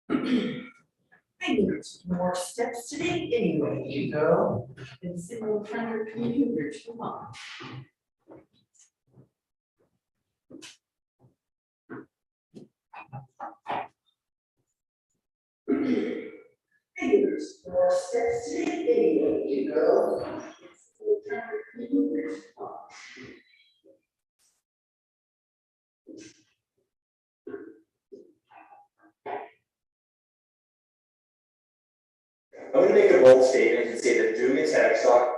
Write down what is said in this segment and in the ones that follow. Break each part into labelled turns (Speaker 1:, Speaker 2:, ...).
Speaker 1: I need more steps today anyway, you go. And single hundred computers, come on. I need more steps today anyway, you go. And single hundred computers, come on.
Speaker 2: I'm going to make a bold statement and say that doing a tech stock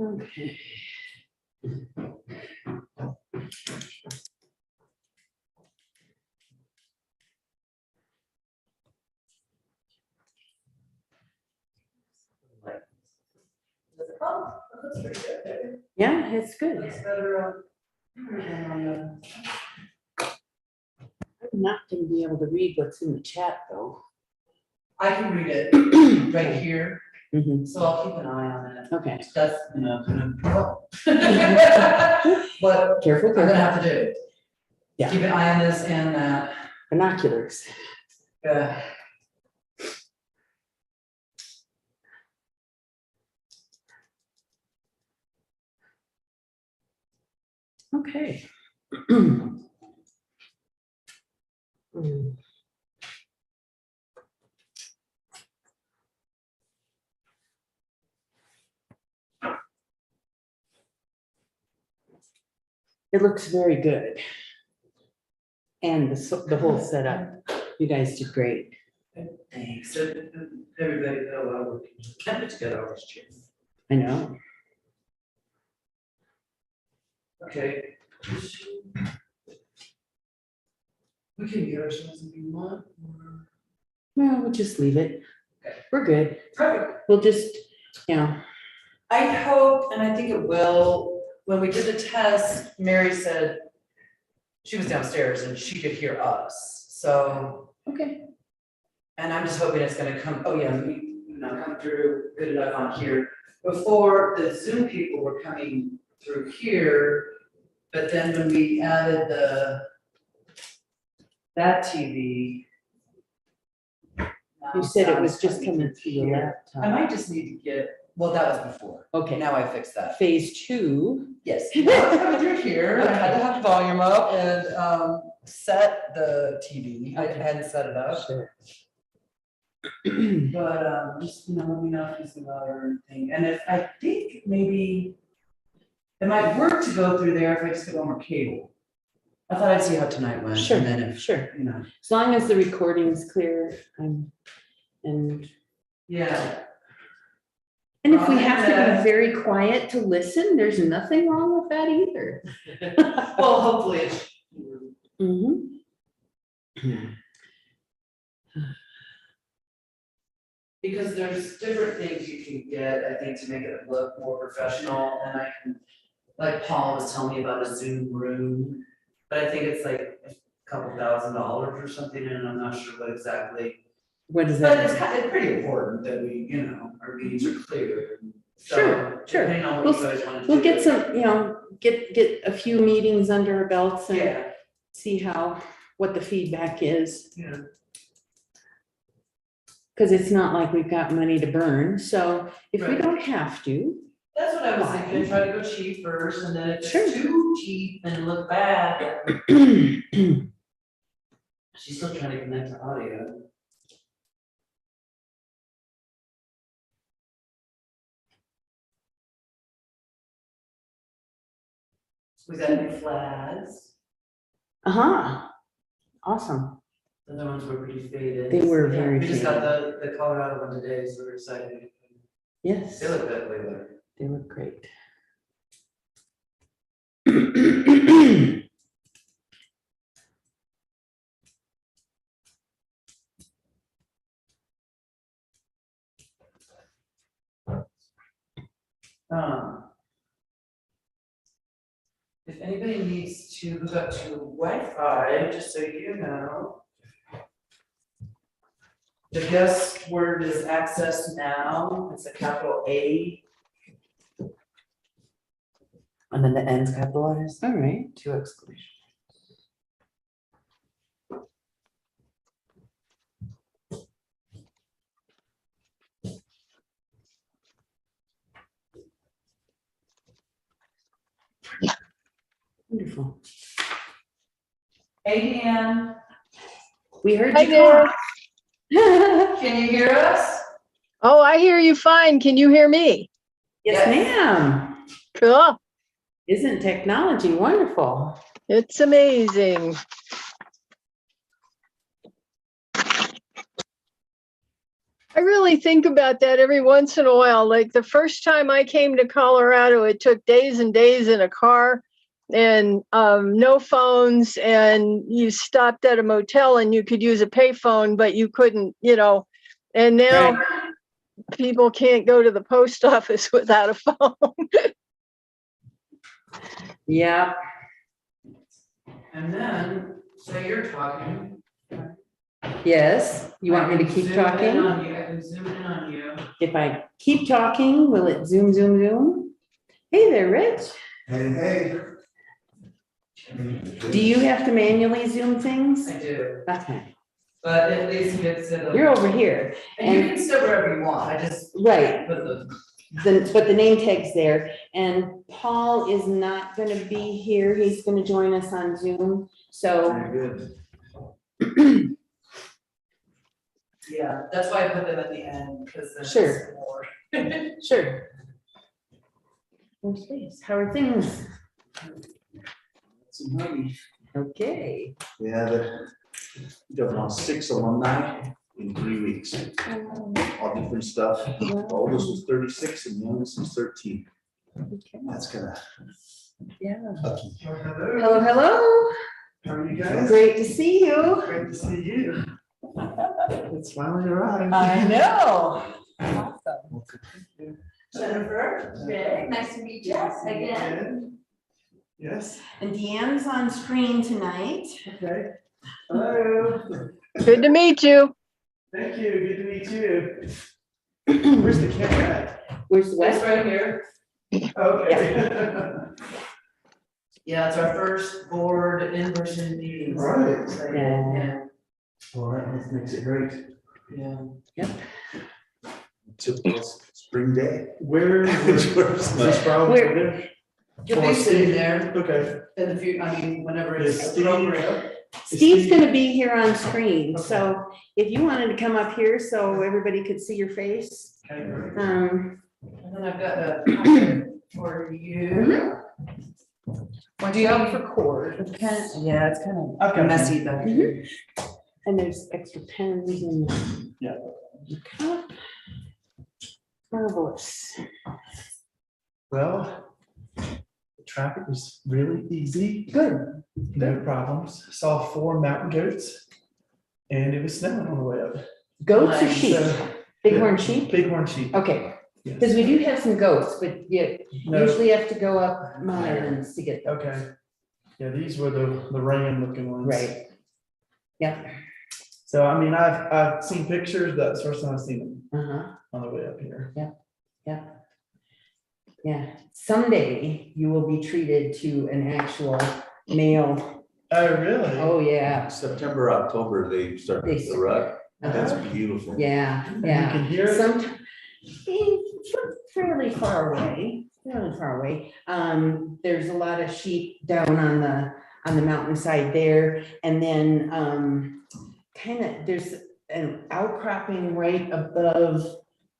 Speaker 1: Okay. That's pretty good.
Speaker 3: Yeah, it's good.
Speaker 1: That's better.
Speaker 3: I'm not gonna be able to read what's in the chat though.
Speaker 1: I can read it right here,
Speaker 3: Mhm.
Speaker 1: so I'll keep an eye on it.
Speaker 3: Okay.
Speaker 1: That's enough. What
Speaker 3: Careful,
Speaker 1: I'm gonna
Speaker 3: careful.
Speaker 1: have to do.
Speaker 3: Yeah.
Speaker 1: Keep an eye on this and that.
Speaker 3: Binoculars.
Speaker 1: Yeah.
Speaker 3: Okay. Mm. It looks very good. And the whole setup, you guys did great.
Speaker 1: Thanks. Everybody got a lot of work. Can't put together all this shit.
Speaker 3: I know.
Speaker 1: Okay. We can get ourselves if you want.
Speaker 3: Well, we'll just leave it. We're good.
Speaker 1: Perfect.
Speaker 3: We'll just,
Speaker 1: I hope, and I think it will, when we did the test, Mary said she was downstairs and she could hear us, so.
Speaker 3: okay.
Speaker 1: And I'm just hoping it's gonna come, oh yeah, come through good enough on here. Before, the Zoom people were coming through here, but then when we added that TV.
Speaker 3: You said it was just coming through your
Speaker 1: I
Speaker 3: laptop.
Speaker 1: might just need to get, well, that was before.
Speaker 3: Okay.
Speaker 1: Now I fixed that.
Speaker 3: Phase 2.
Speaker 1: Yes. Now it's coming through here. I had to have the volume up and set the TV. I hadn't set it up.
Speaker 3: Sure.
Speaker 1: But just, let me know if there's another thing. And if I think maybe it might work to go through there if I just get one more cable. I thought I'd see how tonight went.
Speaker 3: Sure,
Speaker 1: And then if,
Speaker 3: sure.
Speaker 1: you know.
Speaker 3: As long as the recording's clear, and
Speaker 1: Yeah.
Speaker 3: if we have to be very quiet to listen, there's nothing wrong with that either.
Speaker 1: Well, hopefully it's.
Speaker 3: Mm-hmm.
Speaker 1: Because there's different things you can get, I think, to make it look more professional, and I can, like Paul was telling me about a Zoom room, but I think it's like a couple $1,000 or something, and I'm not sure what exactly.
Speaker 3: What is
Speaker 1: But
Speaker 3: that?
Speaker 1: it's pretty important that we, our meetings are clear. So,
Speaker 3: Sure, sure.
Speaker 1: depending on what you guys want to do.
Speaker 3: We'll get some, get a few meetings under our belts and
Speaker 1: Yeah,
Speaker 3: see what the feedback is.
Speaker 1: yeah.
Speaker 3: Because it's not like we've got money to burn, so if we
Speaker 1: Right.
Speaker 3: don't have to.
Speaker 1: That's what I was thinking, try to go cheap first, and then if
Speaker 3: Sure.
Speaker 1: it's too cheap and look bad. She's still trying to connect to audio. We got new flags.
Speaker 3: Awesome.
Speaker 1: The other ones were pretty faded.
Speaker 3: They were
Speaker 1: Yeah,
Speaker 3: very
Speaker 1: we just got the Colorado one today, so we're excited.
Speaker 3: Yes,
Speaker 1: They look that way better.
Speaker 3: they look great.
Speaker 1: If anybody needs to hook up to Wi-Fi, just so you know. The guest word is access now, it's a capital A. And then the N's capitalized,
Speaker 3: All right.
Speaker 1: 2 exclamation.
Speaker 3: Wonderful.
Speaker 1: Hey, Dan,
Speaker 3: We heard
Speaker 4: Hi
Speaker 3: you
Speaker 4: there.
Speaker 3: talk.
Speaker 1: can you hear us?
Speaker 4: Oh, I hear you fine. Can you hear me?
Speaker 3: Yes,
Speaker 1: Yes.
Speaker 3: ma'am.
Speaker 4: Cool.
Speaker 3: Isn't technology wonderful?
Speaker 4: It's amazing. I really think about that every once in a while. Like the first time I came to Colorado, it took days and days in a car and no phones, and you stopped at a motel and you could use a payphone, but you couldn't, and now people can't go to the post office without a phone.
Speaker 3: Yeah,
Speaker 1: And then, so you're talking.
Speaker 3: yes, you want me to
Speaker 1: I can
Speaker 3: keep
Speaker 1: zoom in
Speaker 3: talking?
Speaker 1: on you, I can zoom in on you.
Speaker 3: If I keep talking, will it zoom, zoom, zoom? Hey there, Rich.
Speaker 5: Hey, hey.
Speaker 3: Do you have to manually zoom things?
Speaker 1: I do,
Speaker 3: Okay,
Speaker 1: but at least it's in
Speaker 3: you're over here.
Speaker 1: And you can still wherever you want, I just
Speaker 3: Right,
Speaker 1: put the.
Speaker 3: but the name tag's there. And Paul is not gonna be here. He's gonna join us on Zoom. So,
Speaker 5: Very good.
Speaker 1: Yeah, that's why I put them at the end, because there's
Speaker 3: Sure.
Speaker 1: more.
Speaker 3: sure. Where's Space? How are things?
Speaker 5: Some money.
Speaker 3: Okay.
Speaker 5: Yeah, we've lost 6 alumni in 3 weeks, all different stuff. The oldest was 36 and the youngest was 13.
Speaker 3: Okay.
Speaker 5: That's kind
Speaker 3: Yeah.
Speaker 5: of.
Speaker 3: Hello, hello.
Speaker 5: How are you guys?
Speaker 3: Great to see you.
Speaker 5: Great to see you. It's finally arrived.
Speaker 3: I know. Awesome.
Speaker 6: Jennifer, Rick, nice to meet you again.
Speaker 5: Yes,
Speaker 3: And Deanne's on screen tonight.
Speaker 5: okay. Hello.
Speaker 4: Good to meet you.
Speaker 5: Thank you, good to meet you. Where's the camera at?
Speaker 3: Where's the
Speaker 1: It's
Speaker 3: West?
Speaker 1: right here.
Speaker 5: Okay.
Speaker 1: Yeah, it's our first board in-person meeting. so
Speaker 5: Right.
Speaker 1: excited.
Speaker 3: Yeah.
Speaker 5: Well, that makes it great.
Speaker 1: Yeah.
Speaker 5: Typical spring day.
Speaker 2: Where is this from?
Speaker 3: Where-
Speaker 1: You'll be sitting there
Speaker 5: Okay.
Speaker 1: in the future, I mean, whenever
Speaker 5: Is
Speaker 1: it's
Speaker 5: Steve-
Speaker 1: appropriate.
Speaker 3: Steve's gonna be here on screen, so if you wanted to come up here so everybody could see your face.
Speaker 5: Okay, great.
Speaker 1: And then I've got a packet for you.
Speaker 3: Do you have for cord?
Speaker 1: Yeah, it's kind of
Speaker 5: Okay.
Speaker 1: messy back here.
Speaker 3: And there's extra pens and.
Speaker 5: Yeah.
Speaker 3: Okay. Marvelous.
Speaker 5: Well, the traffic was really easy,
Speaker 3: Good.
Speaker 5: no problems. Saw 4 mountain goats and it was snowing on the way up.
Speaker 3: Goats or
Speaker 1: Nice.
Speaker 3: sheep?
Speaker 5: So,
Speaker 3: Bighorn sheep?
Speaker 5: Bighorn sheep.
Speaker 3: Okay,
Speaker 5: Yes.
Speaker 3: because we do have some goats, but you
Speaker 5: No,
Speaker 3: usually have to go up Mount Evans to get them.
Speaker 5: okay. Yeah, these were the ram looking ones.
Speaker 3: Right. Yep.
Speaker 5: So, I mean, I've seen pictures, that's the first time I've seen them
Speaker 3: Uh-huh.
Speaker 5: on the way up here.
Speaker 3: Yeah. Someday you will be treated to an actual male.
Speaker 5: Oh, really?
Speaker 3: Oh, yeah.
Speaker 7: September, October, they start
Speaker 3: They
Speaker 7: the rut. That's
Speaker 3: Uh-huh.
Speaker 7: beautiful.
Speaker 3: Yeah,
Speaker 5: You
Speaker 3: yeah.
Speaker 5: can hear it?
Speaker 3: Some, fairly far away, there's a lot of sheep down on the mountainside there. And then, kind of, there's an outcropping right above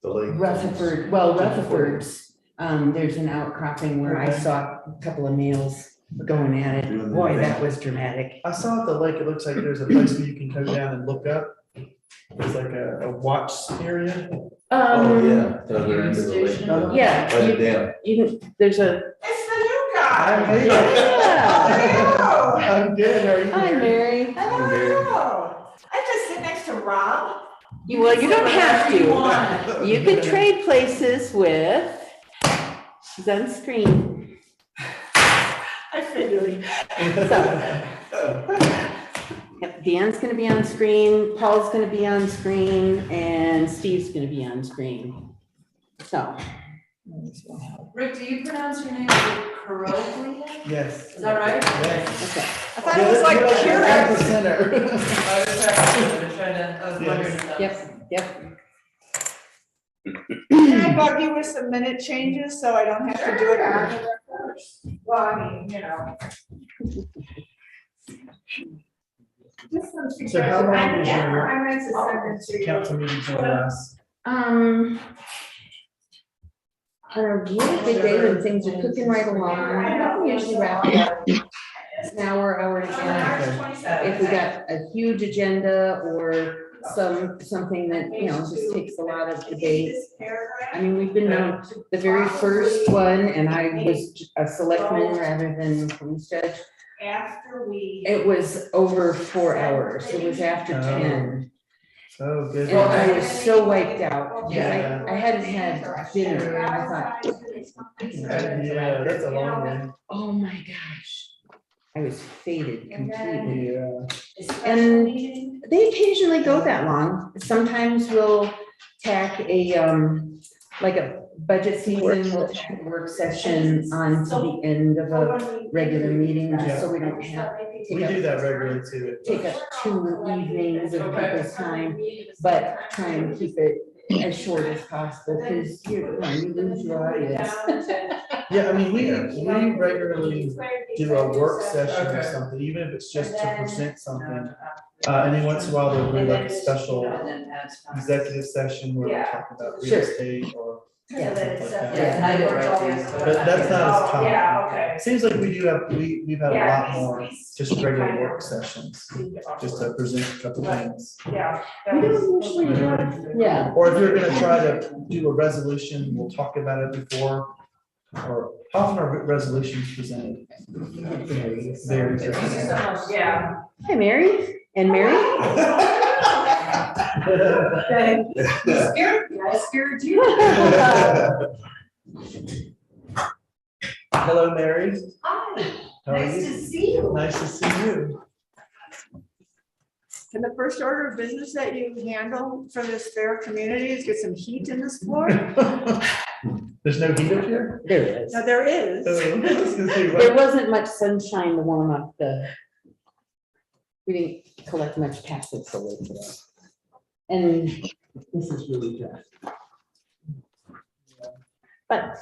Speaker 7: The lake.
Speaker 3: Rutherford's. There's an outcropping where I
Speaker 5: Okay.
Speaker 3: saw a couple of males going at it.
Speaker 7: Doing the
Speaker 3: Boy,
Speaker 7: thing.
Speaker 3: that was dramatic.
Speaker 5: I saw at the lake, it looks like there's a place where you can go down and look up. It's like a watch area.
Speaker 7: Oh, yeah. the other end of the lake.
Speaker 1: Station.
Speaker 3: Yeah,
Speaker 7: By the dam.
Speaker 3: you can, there's a,
Speaker 6: It's the new
Speaker 5: I'm
Speaker 6: guy.
Speaker 5: here.
Speaker 6: Hello.
Speaker 5: I'm good, how are you?
Speaker 3: hi, Mary.
Speaker 6: Hello. I just sit next to Rob.
Speaker 3: Well, you don't have
Speaker 6: You
Speaker 3: to.
Speaker 6: want.
Speaker 3: You can trade places with, she's on screen.
Speaker 6: I figured.
Speaker 3: Yep, Deanne's gonna be on screen, Paul's gonna be on screen, and Steve's gonna be on screen. So,
Speaker 1: Rick, do you pronounce your name correctly?
Speaker 5: Yes.
Speaker 1: Is that right?
Speaker 5: Yes.
Speaker 3: okay.
Speaker 6: I thought it was like
Speaker 5: You're
Speaker 6: pure.
Speaker 5: at the center.
Speaker 1: I was wondering if that was.
Speaker 3: Yep.
Speaker 6: Can I bug you with some minute changes so I don't have to do it on the first? Well, I mean, you know. Just some
Speaker 5: So how long
Speaker 6: suggestions.
Speaker 5: is
Speaker 6: Yeah,
Speaker 5: your
Speaker 6: I meant to send it to you.
Speaker 5: council meeting to last?
Speaker 3: On a really good day when things are cooking right along, we usually wrap it up an hour and a half.
Speaker 6: March 27th.
Speaker 3: If we got a huge agenda or something that, you know, just takes a lot of debate.
Speaker 6: This paragraph.
Speaker 3: I mean, we've been on the very first one and I was a selectman rather than police judge.
Speaker 6: After we.
Speaker 3: It was over 4 hours. It was after
Speaker 5: Oh.
Speaker 3: 10.
Speaker 5: Oh, good.
Speaker 3: And I was so wiped out. because
Speaker 5: Yeah.
Speaker 3: I hadn't had dinner and I thought,
Speaker 5: Yeah, that's a long one.
Speaker 3: oh my gosh. I was faded completely.
Speaker 5: Yeah.
Speaker 3: And they occasionally go that long. Sometimes we'll tack like a budget season, we'll tack a work session on to the end of a regular meeting, just so we don't have,
Speaker 5: We do that regularly too.
Speaker 3: take up 2 evenings of people's time, but try and keep it as short as possible, because you lose your audience.
Speaker 5: Yeah, I mean, we regularly do a work session or something, even if it's just to present something. And then once in a while, there'll be like a special executive session where we talk about real
Speaker 3: Sure.
Speaker 5: estate or
Speaker 3: Yeah.
Speaker 5: something like that.
Speaker 1: Yeah, I did write these,
Speaker 5: But that's not as common.
Speaker 6: Yeah, okay.
Speaker 5: Seems like we do have, we've had a lot more just regular work sessions, just to present a couple things.
Speaker 6: Yeah.
Speaker 3: We don't usually have, yeah.
Speaker 5: Or if you're gonna try to do a resolution, we'll talk about it before. Or how often are resolutions presented? Very different.
Speaker 6: Yeah.
Speaker 3: Hi, Mary. And Mary?
Speaker 6: I scared you.
Speaker 5: Hello, Mary.
Speaker 6: Hi,
Speaker 5: How are
Speaker 6: nice
Speaker 5: you?
Speaker 6: to see you.
Speaker 5: Nice to see you.
Speaker 6: And the first order of business that you handle for this fair community is get some heat in this floor?
Speaker 5: There's no heat up here?
Speaker 3: There is.
Speaker 6: No, there is.
Speaker 3: There wasn't much sunshine to warm up we didn't collect much passive solar today. And this is really dry. But.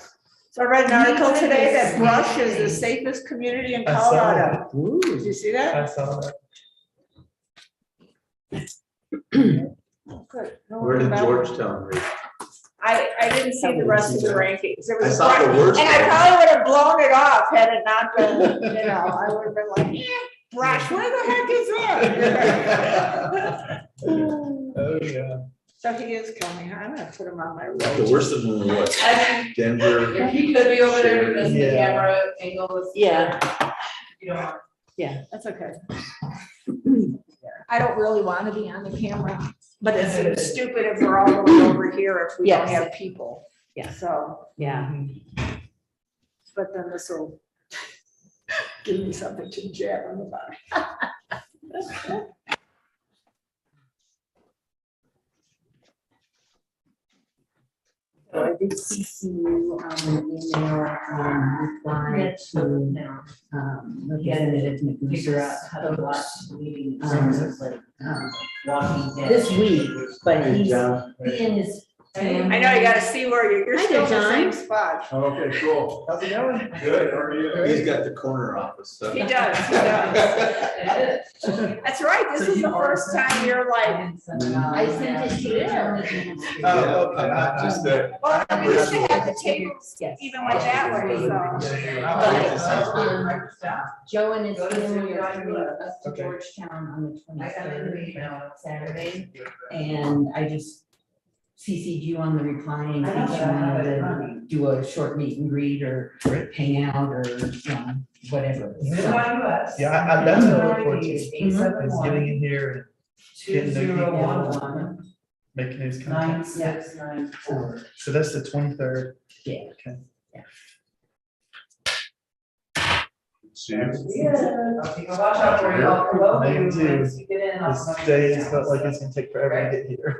Speaker 6: So I read an article today that Brush is the safest community in
Speaker 5: I saw
Speaker 6: Colorado.
Speaker 3: Ooh.
Speaker 6: Did you see that?
Speaker 5: I saw that.
Speaker 6: Good. No
Speaker 7: Where
Speaker 6: one
Speaker 7: did
Speaker 6: remembered.
Speaker 7: Georgetown rate?
Speaker 6: I didn't see the rest of the rankings. There
Speaker 7: I
Speaker 6: was
Speaker 7: saw the
Speaker 6: one-
Speaker 7: worst
Speaker 6: And I
Speaker 7: one.
Speaker 6: probably would have blown it off had it not been, you know, I would have been like, yeah, Brush, where the heck is that?
Speaker 5: Oh, yeah.
Speaker 6: So he is coming. I'm gonna put him on my
Speaker 7: The
Speaker 6: road.
Speaker 7: worst of them was what? Denver.
Speaker 1: If he could be over there because the
Speaker 5: Yeah.
Speaker 1: camera angle is.
Speaker 3: Yeah.
Speaker 1: You don't want.
Speaker 6: That's okay. I don't really want to be on the camera, but it's stupid if we're all going over here if we don't
Speaker 3: Yes.
Speaker 6: have people.
Speaker 3: Yeah.
Speaker 6: So,
Speaker 3: Yeah.
Speaker 6: but then this will give me something to jab on about.
Speaker 3: So I did CC you on an email, reply to, Representative
Speaker 1: Figure out
Speaker 3: McNeese.
Speaker 1: how to watch the meeting.
Speaker 3: Um,
Speaker 1: Walking dead.
Speaker 3: This week, but
Speaker 7: Hey,
Speaker 3: he's,
Speaker 7: John.
Speaker 3: he and his.
Speaker 6: I know you gotta see where you're
Speaker 3: Hi
Speaker 6: still
Speaker 3: there,
Speaker 6: in the same
Speaker 3: John.
Speaker 6: spot.
Speaker 7: Okay, cool.
Speaker 5: How's it going?
Speaker 7: Good, how are you? He's got the corner office, so.
Speaker 6: He does, he does. That's right, this is the first time you're like,
Speaker 3: I sent it to you.
Speaker 5: Oh,
Speaker 7: I'm not just there.
Speaker 6: well, we used to have the tables
Speaker 3: Yes.
Speaker 6: even went that way, so.
Speaker 3: Joe and his
Speaker 1: Go to
Speaker 3: family are
Speaker 1: Studio
Speaker 3: coming
Speaker 1: Island.
Speaker 3: up to
Speaker 5: Okay.
Speaker 3: Georgetown on the
Speaker 1: I got it in the
Speaker 3: 23rd,
Speaker 1: email.
Speaker 3: Saturday, and I just CC'd you on the reply in case you wanted to do a short meet and greet or hang out or, whatever.
Speaker 5: Yeah, that's what I look forward to, is getting in here and getting to know people, making those contacts.
Speaker 1: 9694.
Speaker 5: So that's the 23rd.
Speaker 3: Yeah.
Speaker 5: Okay.
Speaker 7: See you.
Speaker 1: Watch out for you all. Hello,
Speaker 5: Me too.
Speaker 1: once you get in, I'll
Speaker 5: This
Speaker 1: come
Speaker 5: day
Speaker 1: in.
Speaker 5: has felt like it's gonna take forever to get here.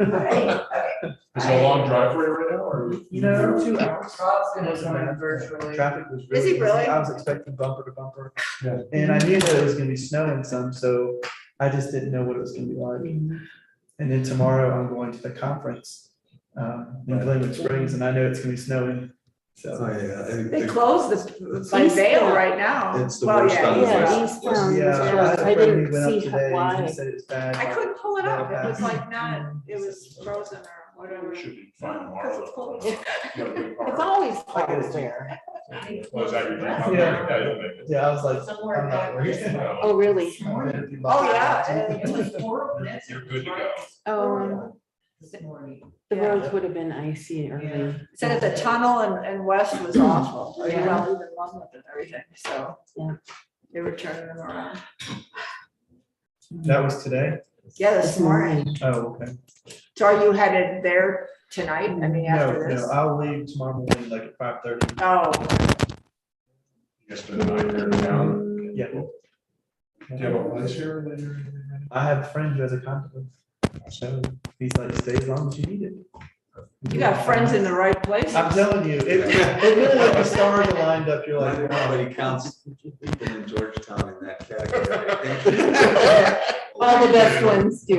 Speaker 7: Is it a long drive for you right now, or?
Speaker 5: No, 2 hours.
Speaker 1: Rob's gonna
Speaker 5: Wasn't
Speaker 1: join
Speaker 5: bad.
Speaker 1: virtually.
Speaker 5: Traffic was
Speaker 6: Is
Speaker 5: really
Speaker 6: he
Speaker 5: busy.
Speaker 6: really?
Speaker 5: I was expecting bumper to bumper.
Speaker 7: Yeah.
Speaker 5: And I knew that it was gonna be snowing some, so I just didn't know what it was gonna be like. And then tomorrow I'm going to the conference in Glenwood Springs, and I know it's gonna be snowing,
Speaker 7: Oh,
Speaker 5: so.
Speaker 7: yeah.
Speaker 6: They closed the by Vail right now.
Speaker 7: It's the
Speaker 6: Well,
Speaker 7: worst
Speaker 6: yeah,
Speaker 7: on the
Speaker 6: yeah.
Speaker 7: west.
Speaker 5: Yeah, I had a
Speaker 3: I
Speaker 5: friend who
Speaker 3: didn't
Speaker 5: went up
Speaker 3: see
Speaker 5: today, and
Speaker 3: why.
Speaker 5: he said it's bad.
Speaker 6: I couldn't pull it up. It was like not, it was frozen or whatever.
Speaker 8: Should be fine
Speaker 6: Because it's
Speaker 8: tomorrow.
Speaker 6: cold.
Speaker 3: It's always cold there.
Speaker 8: Was that your?
Speaker 5: Yeah.
Speaker 8: You'll make it.
Speaker 5: Yeah, I was like, I'm not worried.
Speaker 3: Oh, really?
Speaker 6: Oh, yeah.
Speaker 8: You're good to go.
Speaker 3: Oh, the roads would have been icy early.
Speaker 6: Said at the tunnel and west was awful, or even Longwood and everything, so.
Speaker 3: Yeah.
Speaker 6: They were turning them around.
Speaker 5: That was today?
Speaker 6: Yeah, this morning.
Speaker 5: Oh, okay.
Speaker 6: So are you headed there tonight? I mean, after
Speaker 5: No,
Speaker 6: this?
Speaker 5: no, I'll leave tomorrow morning, like at 5:30.
Speaker 6: Oh,
Speaker 8: Just spend the night there in town.
Speaker 5: Yeah.
Speaker 8: Do you have a place here that you're?
Speaker 5: I have a friend who has a condo. So he's like, stay as long as you need it.
Speaker 6: you got friends in the right place.
Speaker 5: I'm telling you, it really like the stars are lined up. You're like, wow.
Speaker 9: Nobody counts people in Georgetown in that category, I think.
Speaker 3: All the best ones do.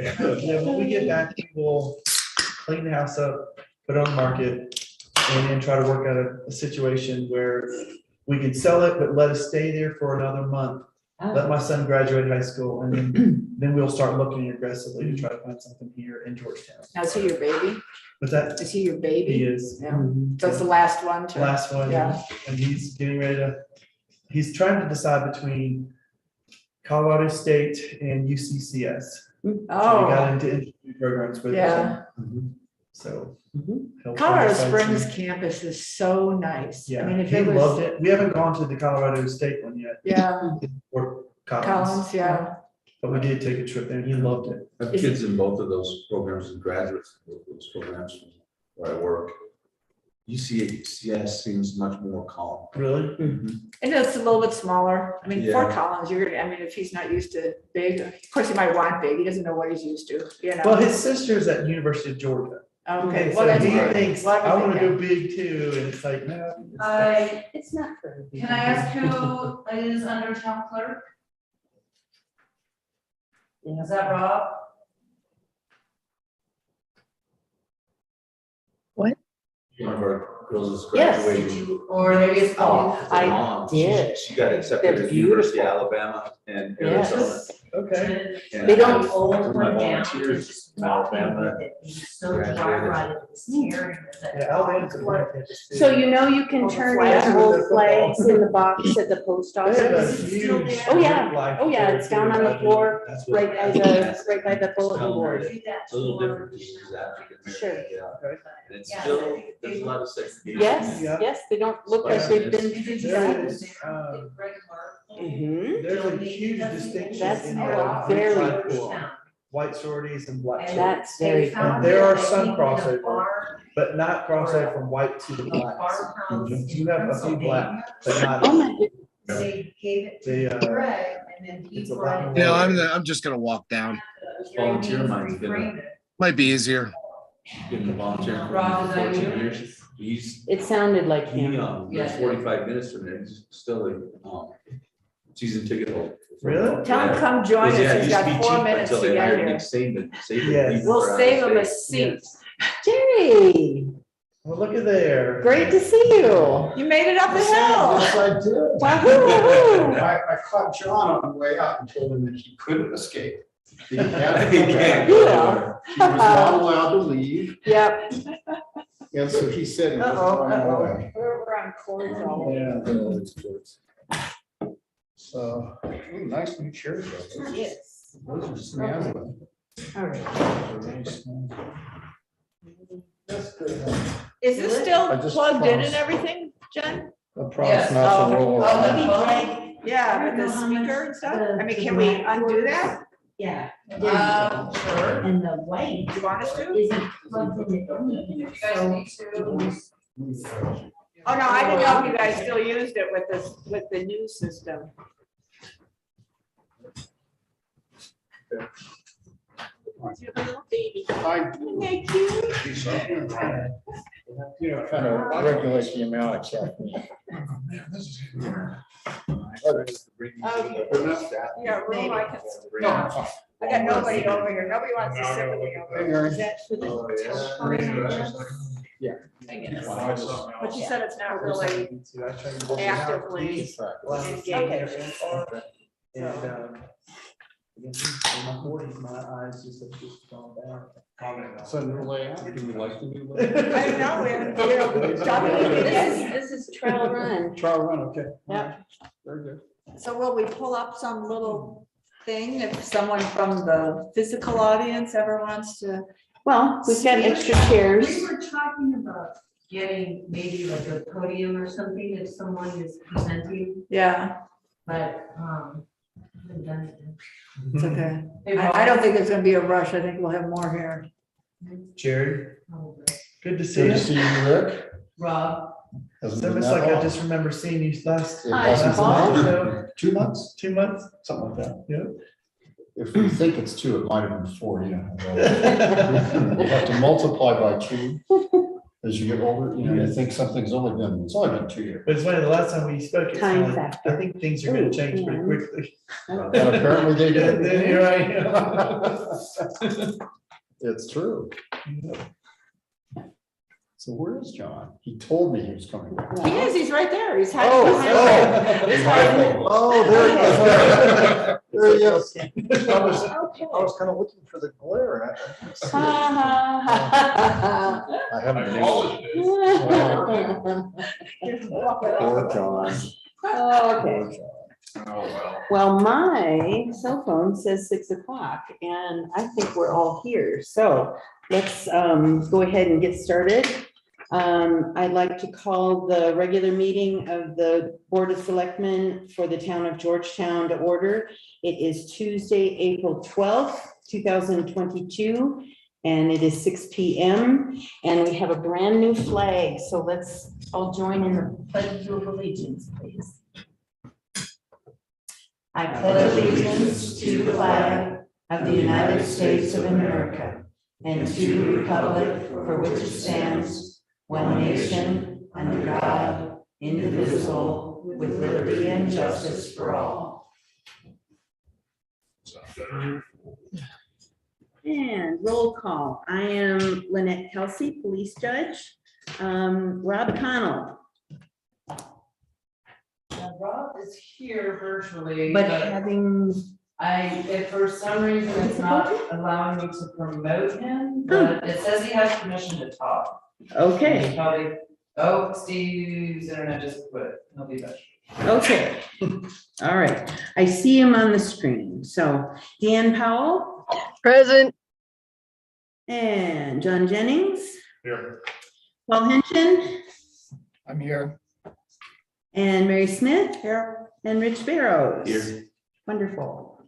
Speaker 5: Yeah, when we get back, we'll clean the house up, put it on the market, and then try to work out a situation where we can sell it, but let us stay there for another month. Let my son graduate high school, and then we'll start looking aggressively to try to find something here in Georgetown.
Speaker 6: Now, is he your baby?
Speaker 5: But that,
Speaker 6: Is he your
Speaker 5: he
Speaker 6: baby?
Speaker 5: is.
Speaker 6: Yeah. So it's the last one to.
Speaker 5: Last one,
Speaker 6: Yeah.
Speaker 5: and he's getting ready to, he's trying to decide between Colorado State and UCCS. So we got
Speaker 6: Oh,
Speaker 5: into industry programs with
Speaker 6: yeah.
Speaker 5: them. So.
Speaker 3: Mhm.
Speaker 5: he'll
Speaker 6: Colorado
Speaker 5: decide
Speaker 6: Springs
Speaker 5: to-
Speaker 6: campus is so nice. I
Speaker 5: Yeah,
Speaker 6: mean, if
Speaker 5: he
Speaker 6: it
Speaker 5: loved
Speaker 6: was,
Speaker 5: it. We haven't gone to the Colorado State one yet,
Speaker 6: yeah,
Speaker 5: or Collins,
Speaker 6: Collins, yeah.
Speaker 5: but we did take a trip there and he loved it.
Speaker 9: I have kids in both of those programs and graduates of those programs where I work. UCCS seems much more calm.
Speaker 5: Really?
Speaker 6: And it's a little bit smaller. I mean, Fort
Speaker 9: Yeah.
Speaker 6: Collins, you're gonna, I mean, if he's not used to big, of course, he might want big. He doesn't know what he's used to, you know?
Speaker 5: Well, his sister's at University of Georgia.
Speaker 6: Okay,
Speaker 5: And
Speaker 6: well,
Speaker 5: so
Speaker 6: that's
Speaker 5: he
Speaker 6: good.
Speaker 5: thinks,
Speaker 6: Well,
Speaker 5: I wanna
Speaker 6: yeah.
Speaker 5: go big too, and it's like, no.
Speaker 3: It's not for.
Speaker 1: Can I ask who is under town clerk?
Speaker 3: Yeah.
Speaker 1: Is that Rob?
Speaker 9: One of our girls is
Speaker 3: Yes.
Speaker 9: graduating.
Speaker 1: Or maybe it's
Speaker 3: Oh, I
Speaker 9: Mom,
Speaker 3: did.
Speaker 9: She got accepted
Speaker 3: They're
Speaker 9: at University of
Speaker 3: beautiful.
Speaker 9: Alabama and
Speaker 3: Yes.
Speaker 9: Arizona.
Speaker 5: Okay.
Speaker 9: And
Speaker 3: They don't-
Speaker 9: my volunteers from Alabama.
Speaker 5: Yeah, Alabama's a great campus, too.
Speaker 3: So you know you can turn in old flags in the box at the post
Speaker 5: They have a
Speaker 3: office?
Speaker 5: huge
Speaker 3: Oh, yeah.
Speaker 5: life
Speaker 3: Oh, yeah, it's down on the
Speaker 5: there, too.
Speaker 3: floor,
Speaker 9: That's what-
Speaker 3: right by the bulletin board.
Speaker 9: It's a little different because she's African
Speaker 3: Sure.
Speaker 9: American. Yeah.
Speaker 5: Okay.
Speaker 9: And it's still, there's a lot of segregation.
Speaker 3: Yes,
Speaker 5: Yeah.
Speaker 3: yes, they don't look like they've been.
Speaker 5: There is,
Speaker 3: Mhm.
Speaker 5: there's a huge distinction
Speaker 3: That's
Speaker 5: in
Speaker 3: very
Speaker 5: like
Speaker 3: cool.
Speaker 5: white sororities and black sororities,
Speaker 3: That's very cool.
Speaker 5: And there are some crossover, but not crossover from white to the blacks. You have a few black, but not.
Speaker 3: Oh, my goodness.
Speaker 1: They gave it
Speaker 5: They,
Speaker 1: to Greg and then he
Speaker 5: it's a
Speaker 1: brought
Speaker 5: lot
Speaker 1: it.
Speaker 5: more-
Speaker 8: I'm just gonna walk down.
Speaker 9: Volunteer mine's been
Speaker 1: Reframe it.
Speaker 8: Might be easier.
Speaker 9: been volunteering for
Speaker 1: Rob, is that
Speaker 9: 14
Speaker 1: you?
Speaker 9: years. He's,
Speaker 3: It sounded like
Speaker 9: he,
Speaker 3: him.
Speaker 9: there's 45 minutes from there, he's still a, season ticket holder.
Speaker 5: Really?
Speaker 6: Tell him come join us.
Speaker 9: Yeah, it
Speaker 6: He's
Speaker 9: used to be
Speaker 6: got 4
Speaker 9: cheap
Speaker 6: minutes
Speaker 9: until
Speaker 6: to
Speaker 9: they
Speaker 6: get
Speaker 9: hired
Speaker 6: here.
Speaker 9: Nick Saban. Saban
Speaker 5: Yes.
Speaker 9: people
Speaker 6: We'll
Speaker 9: were out of
Speaker 6: save him a
Speaker 9: state.
Speaker 6: seat.
Speaker 3: Jerry,
Speaker 5: Well, look at there.
Speaker 3: great to see you.
Speaker 6: You made it up the hill.
Speaker 10: Yes, I did.
Speaker 3: Wahoo!
Speaker 10: I caught John on the way out and told him that he couldn't escape. He had to
Speaker 9: He
Speaker 10: come
Speaker 9: can't
Speaker 10: back.
Speaker 9: go
Speaker 3: Yeah.
Speaker 9: anywhere.
Speaker 10: He was not allowed to leave,
Speaker 3: Yep.
Speaker 10: and so he said he wasn't going away.
Speaker 6: We're on cords all
Speaker 10: Yeah. So, ooh, nice new chairs. though.
Speaker 3: Yes.
Speaker 10: Those are snazzy.
Speaker 3: All right.
Speaker 10: Very small. That's good.
Speaker 6: Is this still
Speaker 10: I just
Speaker 6: plugged in and
Speaker 10: promised.
Speaker 6: everything, Jen?
Speaker 10: I promise not to roll.
Speaker 1: Oh,
Speaker 10: around.
Speaker 1: the
Speaker 6: Yeah, with the speaker and stuff? I mean, can we undo that?
Speaker 11: Yeah.
Speaker 1: Sure.
Speaker 11: And the white
Speaker 6: Do you want us to?
Speaker 11: isn't plugged in at
Speaker 1: You
Speaker 11: any,
Speaker 1: guys
Speaker 11: so
Speaker 1: need
Speaker 11: it
Speaker 1: to.
Speaker 11: was.
Speaker 6: Oh, no, I didn't know if you guys still used it with this, with the new system. Your little baby.
Speaker 10: I
Speaker 6: Isn't that cute?
Speaker 10: You know, kind of regulate the amount of caffeine.
Speaker 6: Yeah, room I can. I got nobody over here. Nobody wants to sit with me over here. Is that for the?
Speaker 10: Yeah.
Speaker 6: But you said it's not really actively engaged.
Speaker 5: And, again, in my 40s, my eyes just have just gone down.
Speaker 10: So new layout, do you like the new
Speaker 6: I
Speaker 10: layout?
Speaker 6: don't know, you know, Dominic,
Speaker 3: This is trail run.
Speaker 10: Trial run, okay.
Speaker 3: Yep.
Speaker 10: Very good.
Speaker 6: so will we pull up some little thing if someone from the physical audience ever wants to?
Speaker 3: Well, we've got extra chairs.
Speaker 11: We were talking about getting maybe like a podium or something if someone is presenting.
Speaker 6: Yeah, but,
Speaker 3: It's okay.
Speaker 6: I don't think it's gonna be a rush. I think we'll have more here.
Speaker 5: Jerry, good to see
Speaker 9: Good to
Speaker 5: you.
Speaker 9: see you, Rick.
Speaker 1: Rob,
Speaker 5: It's
Speaker 9: Hasn't been
Speaker 5: almost
Speaker 9: that
Speaker 5: like I
Speaker 9: long.
Speaker 5: just remember seeing you last,
Speaker 9: It
Speaker 1: Hi,
Speaker 9: hasn't been
Speaker 1: Paul.
Speaker 9: long.
Speaker 5: No.
Speaker 9: 2 months,
Speaker 5: 2 months, something like that, yeah.
Speaker 9: if we think it's 2, it might have been 4, you know. You have to multiply by 2 as you get older, you know, you think something's it's only been 2 years.
Speaker 5: But it's funny, the last time we spoke, it's
Speaker 3: Time
Speaker 5: kind of,
Speaker 3: factor.
Speaker 5: I think things are gonna change pretty
Speaker 3: Ooh,
Speaker 5: quickly.
Speaker 9: And apparently they did.
Speaker 5: You're right.
Speaker 9: It's true. So where is John? He told me he was coming back.
Speaker 6: He is, he's right there. He's
Speaker 9: Oh,
Speaker 6: hiding behind. He's hiding.
Speaker 9: Oh, there he is. There he is. I
Speaker 6: Okay.
Speaker 9: was kind of looking for the glare. And I didn't see it. I haven't.
Speaker 8: I always did.
Speaker 9: Poor John.
Speaker 3: Okay.
Speaker 8: Oh, well.
Speaker 3: Well, my cell phone says 6 o'clock and I think we're all here. So let's go ahead and get started. I'd like to call the regular meeting of the Board of Selectmen for the town of Georgetown to order. It is Tuesday, April 12th, 2022, and it is 6 p.m. And we have a brand new flag. So let's all join in the pledge of allegiance, please. I pledge allegiance to the flag of the United States of America and to the republic for which it stands, one nation, under God, indivisible, with liberty and justice for all. And roll call. I am Lynette Kelsey, police judge. Rob Connell.
Speaker 1: Rob is here virtually,
Speaker 3: But
Speaker 1: but
Speaker 3: having,
Speaker 1: if for some reason it's not allowing me to promote him, but it says he has permission to talk.
Speaker 3: okay,
Speaker 1: He's probably, Steve's internet just quit, he'll be back.
Speaker 3: okay. All right, I see him on the screen. So Dan Powell
Speaker 4: Present.
Speaker 3: and John Jennings,
Speaker 8: Here.
Speaker 3: Paul Hinton,
Speaker 10: I'm here.
Speaker 3: and Mary Smith here, and Rich Barrows.
Speaker 9: Here.
Speaker 3: Wonderful.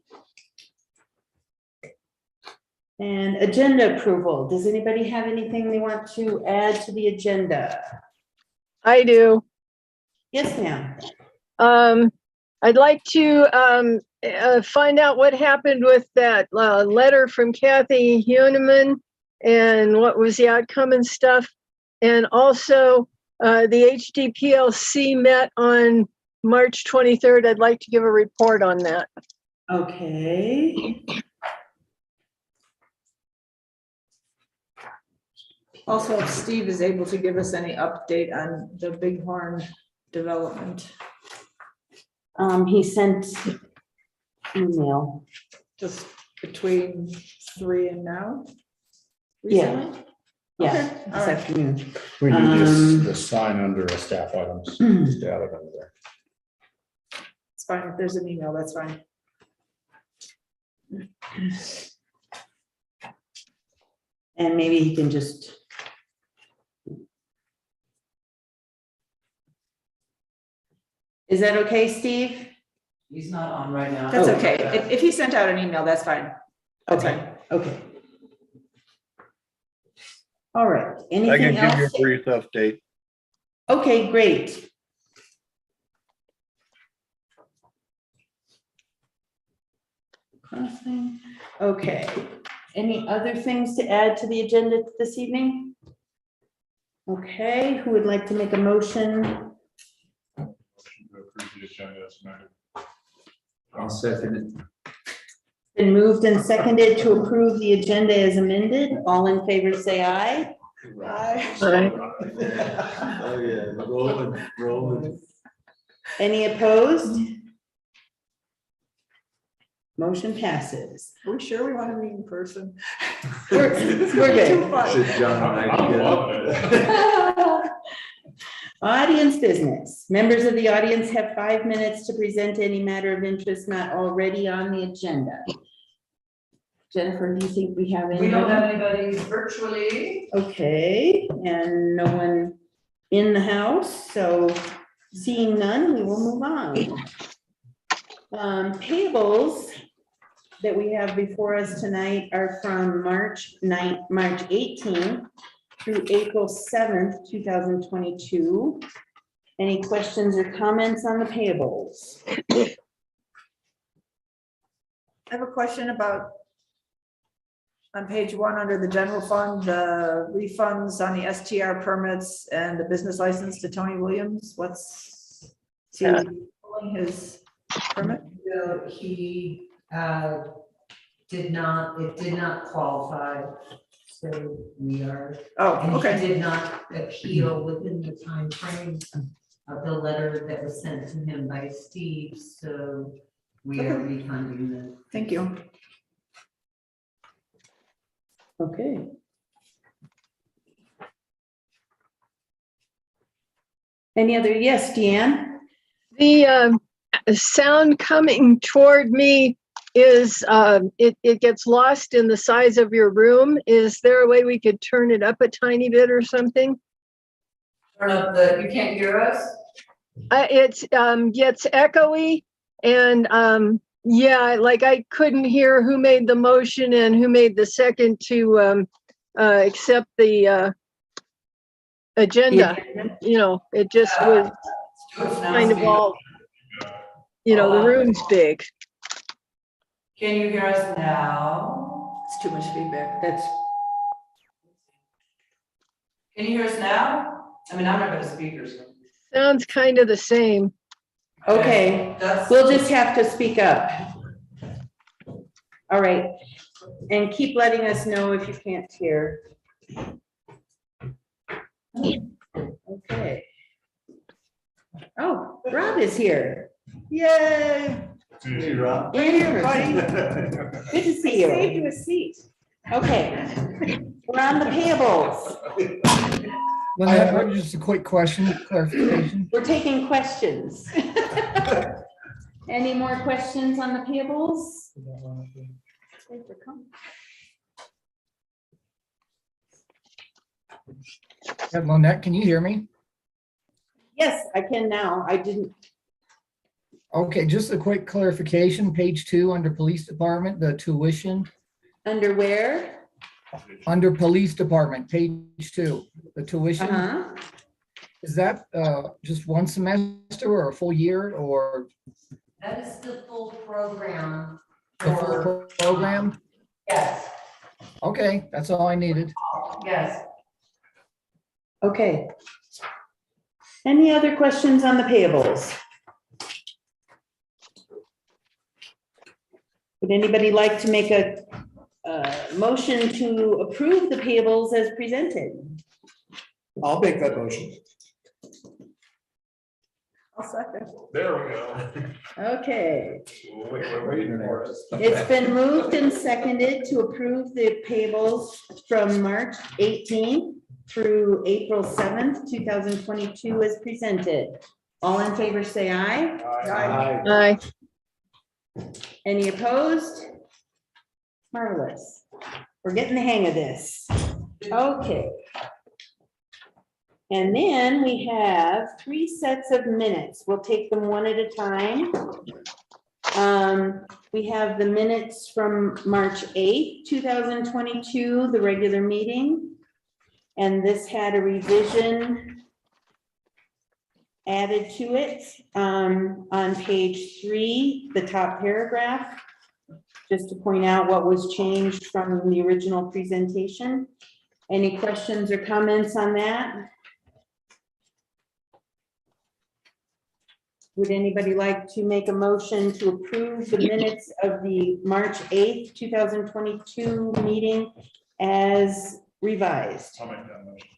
Speaker 3: And agenda approval. Does anybody have anything they want to add to the agenda?
Speaker 4: I do.
Speaker 3: Yes, ma'am.
Speaker 4: I'd like to find out what happened with that letter from Kathy Huneman and what was the outcome and stuff. And also the HDPLC met on March 23rd. I'd like to give a report on that.
Speaker 3: Okay.
Speaker 6: Also, if Steve is able to give us any update on the Bighorn development,
Speaker 3: He sent email.
Speaker 6: just between 3 and now?
Speaker 3: Yeah.
Speaker 6: Recently?
Speaker 3: Yeah,
Speaker 6: Okay,
Speaker 3: this
Speaker 6: all right.
Speaker 3: afternoon.
Speaker 9: We need
Speaker 3: Um,
Speaker 9: the sign under a staff items, just add it under there.
Speaker 6: It's fine. If there's an email, that's fine.
Speaker 3: And maybe he can just. Is that okay, Steve?
Speaker 1: He's not on right now.
Speaker 6: That's
Speaker 3: Oh.
Speaker 6: okay. If he sent out an email, that's fine. That's
Speaker 3: Okay,
Speaker 6: fine.
Speaker 3: okay. All right,
Speaker 12: I
Speaker 3: anything
Speaker 12: can give you
Speaker 3: else?
Speaker 12: a brief update.
Speaker 3: Okay, great. Crossing. Okay, any other things to add to the agenda this evening? Okay, who would like to make a motion?
Speaker 8: Motion to approve the agenda as amended.
Speaker 9: I'll second it.
Speaker 3: Been moved and seconded to approve the agenda as amended. All in favor, say aye.
Speaker 9: Oh, yeah, rolling.
Speaker 3: Any opposed? Motion passes.
Speaker 6: Are we sure we want to meet in person?
Speaker 3: We're good.
Speaker 6: Too fun.
Speaker 9: Should John and I
Speaker 8: I'm
Speaker 9: together?
Speaker 8: loving it.
Speaker 3: Audience business. Members of the audience have 5 minutes to present any matter of interest not already on the agenda. Jennifer, do you think we have any?
Speaker 1: We don't have anybody virtually.
Speaker 3: Okay, and no one in the house, so seeing none, we will move on. Payables that we have before us tonight are from March 18th through April 7th, 2022. Any questions or comments on the payables?
Speaker 6: I have a question about on page 1 under the general fund, the refunds on the STR permits and the business license to Tony Williams. What's is he pulling his permit?
Speaker 12: So he it did not qualify, so we are.
Speaker 6: Oh,
Speaker 12: And
Speaker 6: okay.
Speaker 12: he did not appeal within the time frame of the letter that was sent to him by Steve, so we are refunding the.
Speaker 6: Thank you.
Speaker 3: Okay. Any other, yes, Deanne?
Speaker 4: The sound coming toward me is, it gets lost in the size of your room. Is there a way we could turn it up a tiny bit or something?
Speaker 1: Turn up you can't hear us?
Speaker 4: It's gets echoey and yeah, like I couldn't hear who made the motion and who made the second to accept the agenda. You know, it just was kind of all, you know, the room's big.
Speaker 1: Can you hear us now?
Speaker 6: It's too much feedback.
Speaker 1: Can you hear us now? I mean, I'm not gonna speakers.
Speaker 4: Sounds kind of the same.
Speaker 3: Okay, we'll just have to speak up. All right, and keep letting us know if you can't hear. Okay. Oh, Rob is here. Yay.
Speaker 10: Hey, Rob.
Speaker 3: We're here,
Speaker 6: buddy.
Speaker 3: Good to see you.
Speaker 6: Saved you a seat.
Speaker 3: Okay, we're on the payables.
Speaker 13: Just a quick question, clarification.
Speaker 3: We're taking questions. Any more questions on the payables?
Speaker 13: Yeah, Lynette, can you hear me?
Speaker 3: Yes, I can now. I didn't.
Speaker 13: Okay, just a quick clarification, page 2 under police department, the tuition.
Speaker 3: Under where?
Speaker 13: Under police department, page 2, the tuition. Is that just one semester or a full year or?
Speaker 12: That is the full program.
Speaker 13: The full program?
Speaker 12: Yes,
Speaker 13: Okay, that's all I needed.
Speaker 12: yes.
Speaker 3: Okay. Any other questions on the payables? Would anybody like to make a motion to approve the payables as presented?
Speaker 10: I'll make that motion.
Speaker 6: I'll second.
Speaker 8: There we go.
Speaker 3: Okay,
Speaker 8: We're waiting for it.
Speaker 3: it's been moved and seconded to approve the payables from March 18th through April 7th, 2022 as presented. All in favor, say aye.
Speaker 4: Aye.
Speaker 3: Any opposed? Marvelous. We're getting the hang of this. Okay. And then we have 3 sets of minutes. We'll take them one at a time. We have the minutes from March 8th, 2022, the regular meeting. And this had a revision added to it on page 3, the top paragraph, just to point out what was changed from the original presentation. Any questions or comments on that? Would anybody like to make a motion to approve the minutes of the March 8th, 2022 meeting as revised?
Speaker 8: I'll make that motion.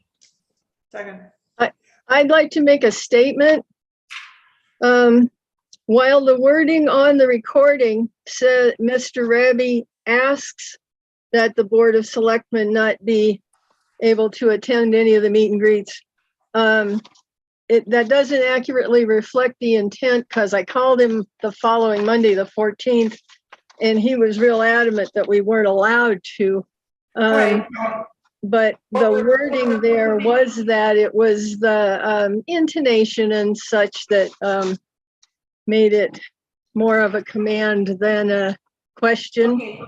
Speaker 6: Second.
Speaker 4: I'd like to make a statement. While the wording on the recording said Mr. Raby asks that the Board of Selectmen not be able to attend any of the meet and greets, that doesn't accurately reflect the intent, because I called him the following Monday, the 14th, and he was real adamant that we weren't allowed to.
Speaker 6: Right.
Speaker 4: But the wording there was that it was the intonation and such that made it more of a command than a question.
Speaker 3: Okay.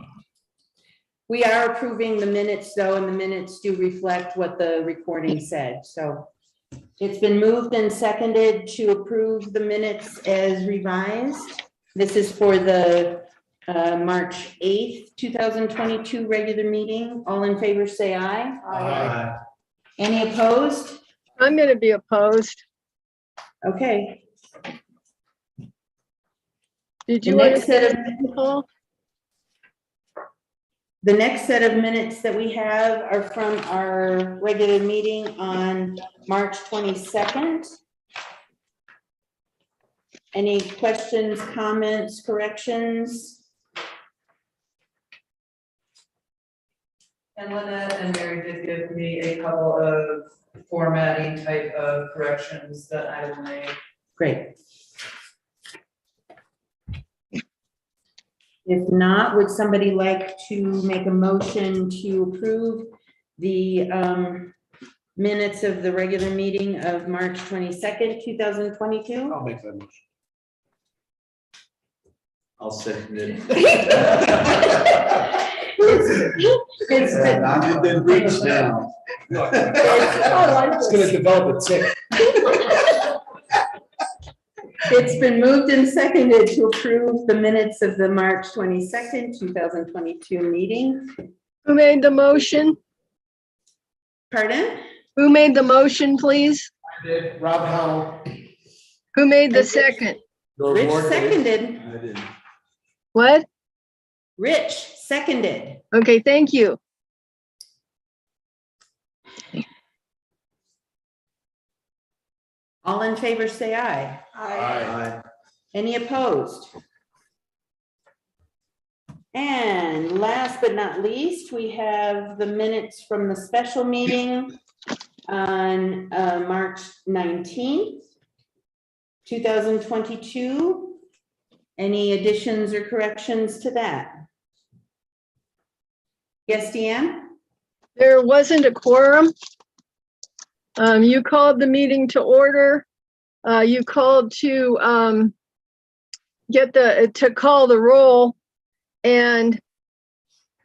Speaker 3: We are approving the minutes though, and the minutes do reflect what the recording said, so. It's been moved and seconded to approve the minutes as revised. This is for the March 8th, 2022 regular meeting. All in favor, say aye. Any opposed?
Speaker 4: I'm going to be opposed.
Speaker 3: Okay.
Speaker 4: Did
Speaker 3: The
Speaker 4: you want
Speaker 3: next
Speaker 4: to
Speaker 3: set of,
Speaker 4: Paul?
Speaker 3: the next set of minutes that we have are from our regular meeting on March 22nd. Any questions, comments, corrections?
Speaker 1: And Lynette and Mary did give me a couple of formatting type of corrections that I will make.
Speaker 3: Great. If not, would somebody like to make a motion to approve the minutes of the regular meeting of March 22nd, 2022?
Speaker 10: I'll make that motion.
Speaker 2: I'll second it.
Speaker 3: It's been-
Speaker 10: I've been reached now.
Speaker 5: It's gonna develop a tick.
Speaker 3: It's been moved and seconded to approve the minutes of the March 22nd, 2022 meeting.
Speaker 4: Who made the motion?
Speaker 3: Pardon?
Speaker 4: Who made the motion, please?
Speaker 5: Rob Howell.
Speaker 4: Who made the second?
Speaker 3: Rich seconded.
Speaker 10: I didn't.
Speaker 4: What?
Speaker 3: Rich seconded.
Speaker 4: Okay, thank you.
Speaker 3: All in favor, say aye.
Speaker 10: Aye.
Speaker 3: Any opposed? And last but not least, we have the minutes from the special meeting on March 19th, 2022. Any additions or corrections to that? Yes, Deanne?
Speaker 4: There wasn't a quorum. You called the meeting to order. You called to call the roll. And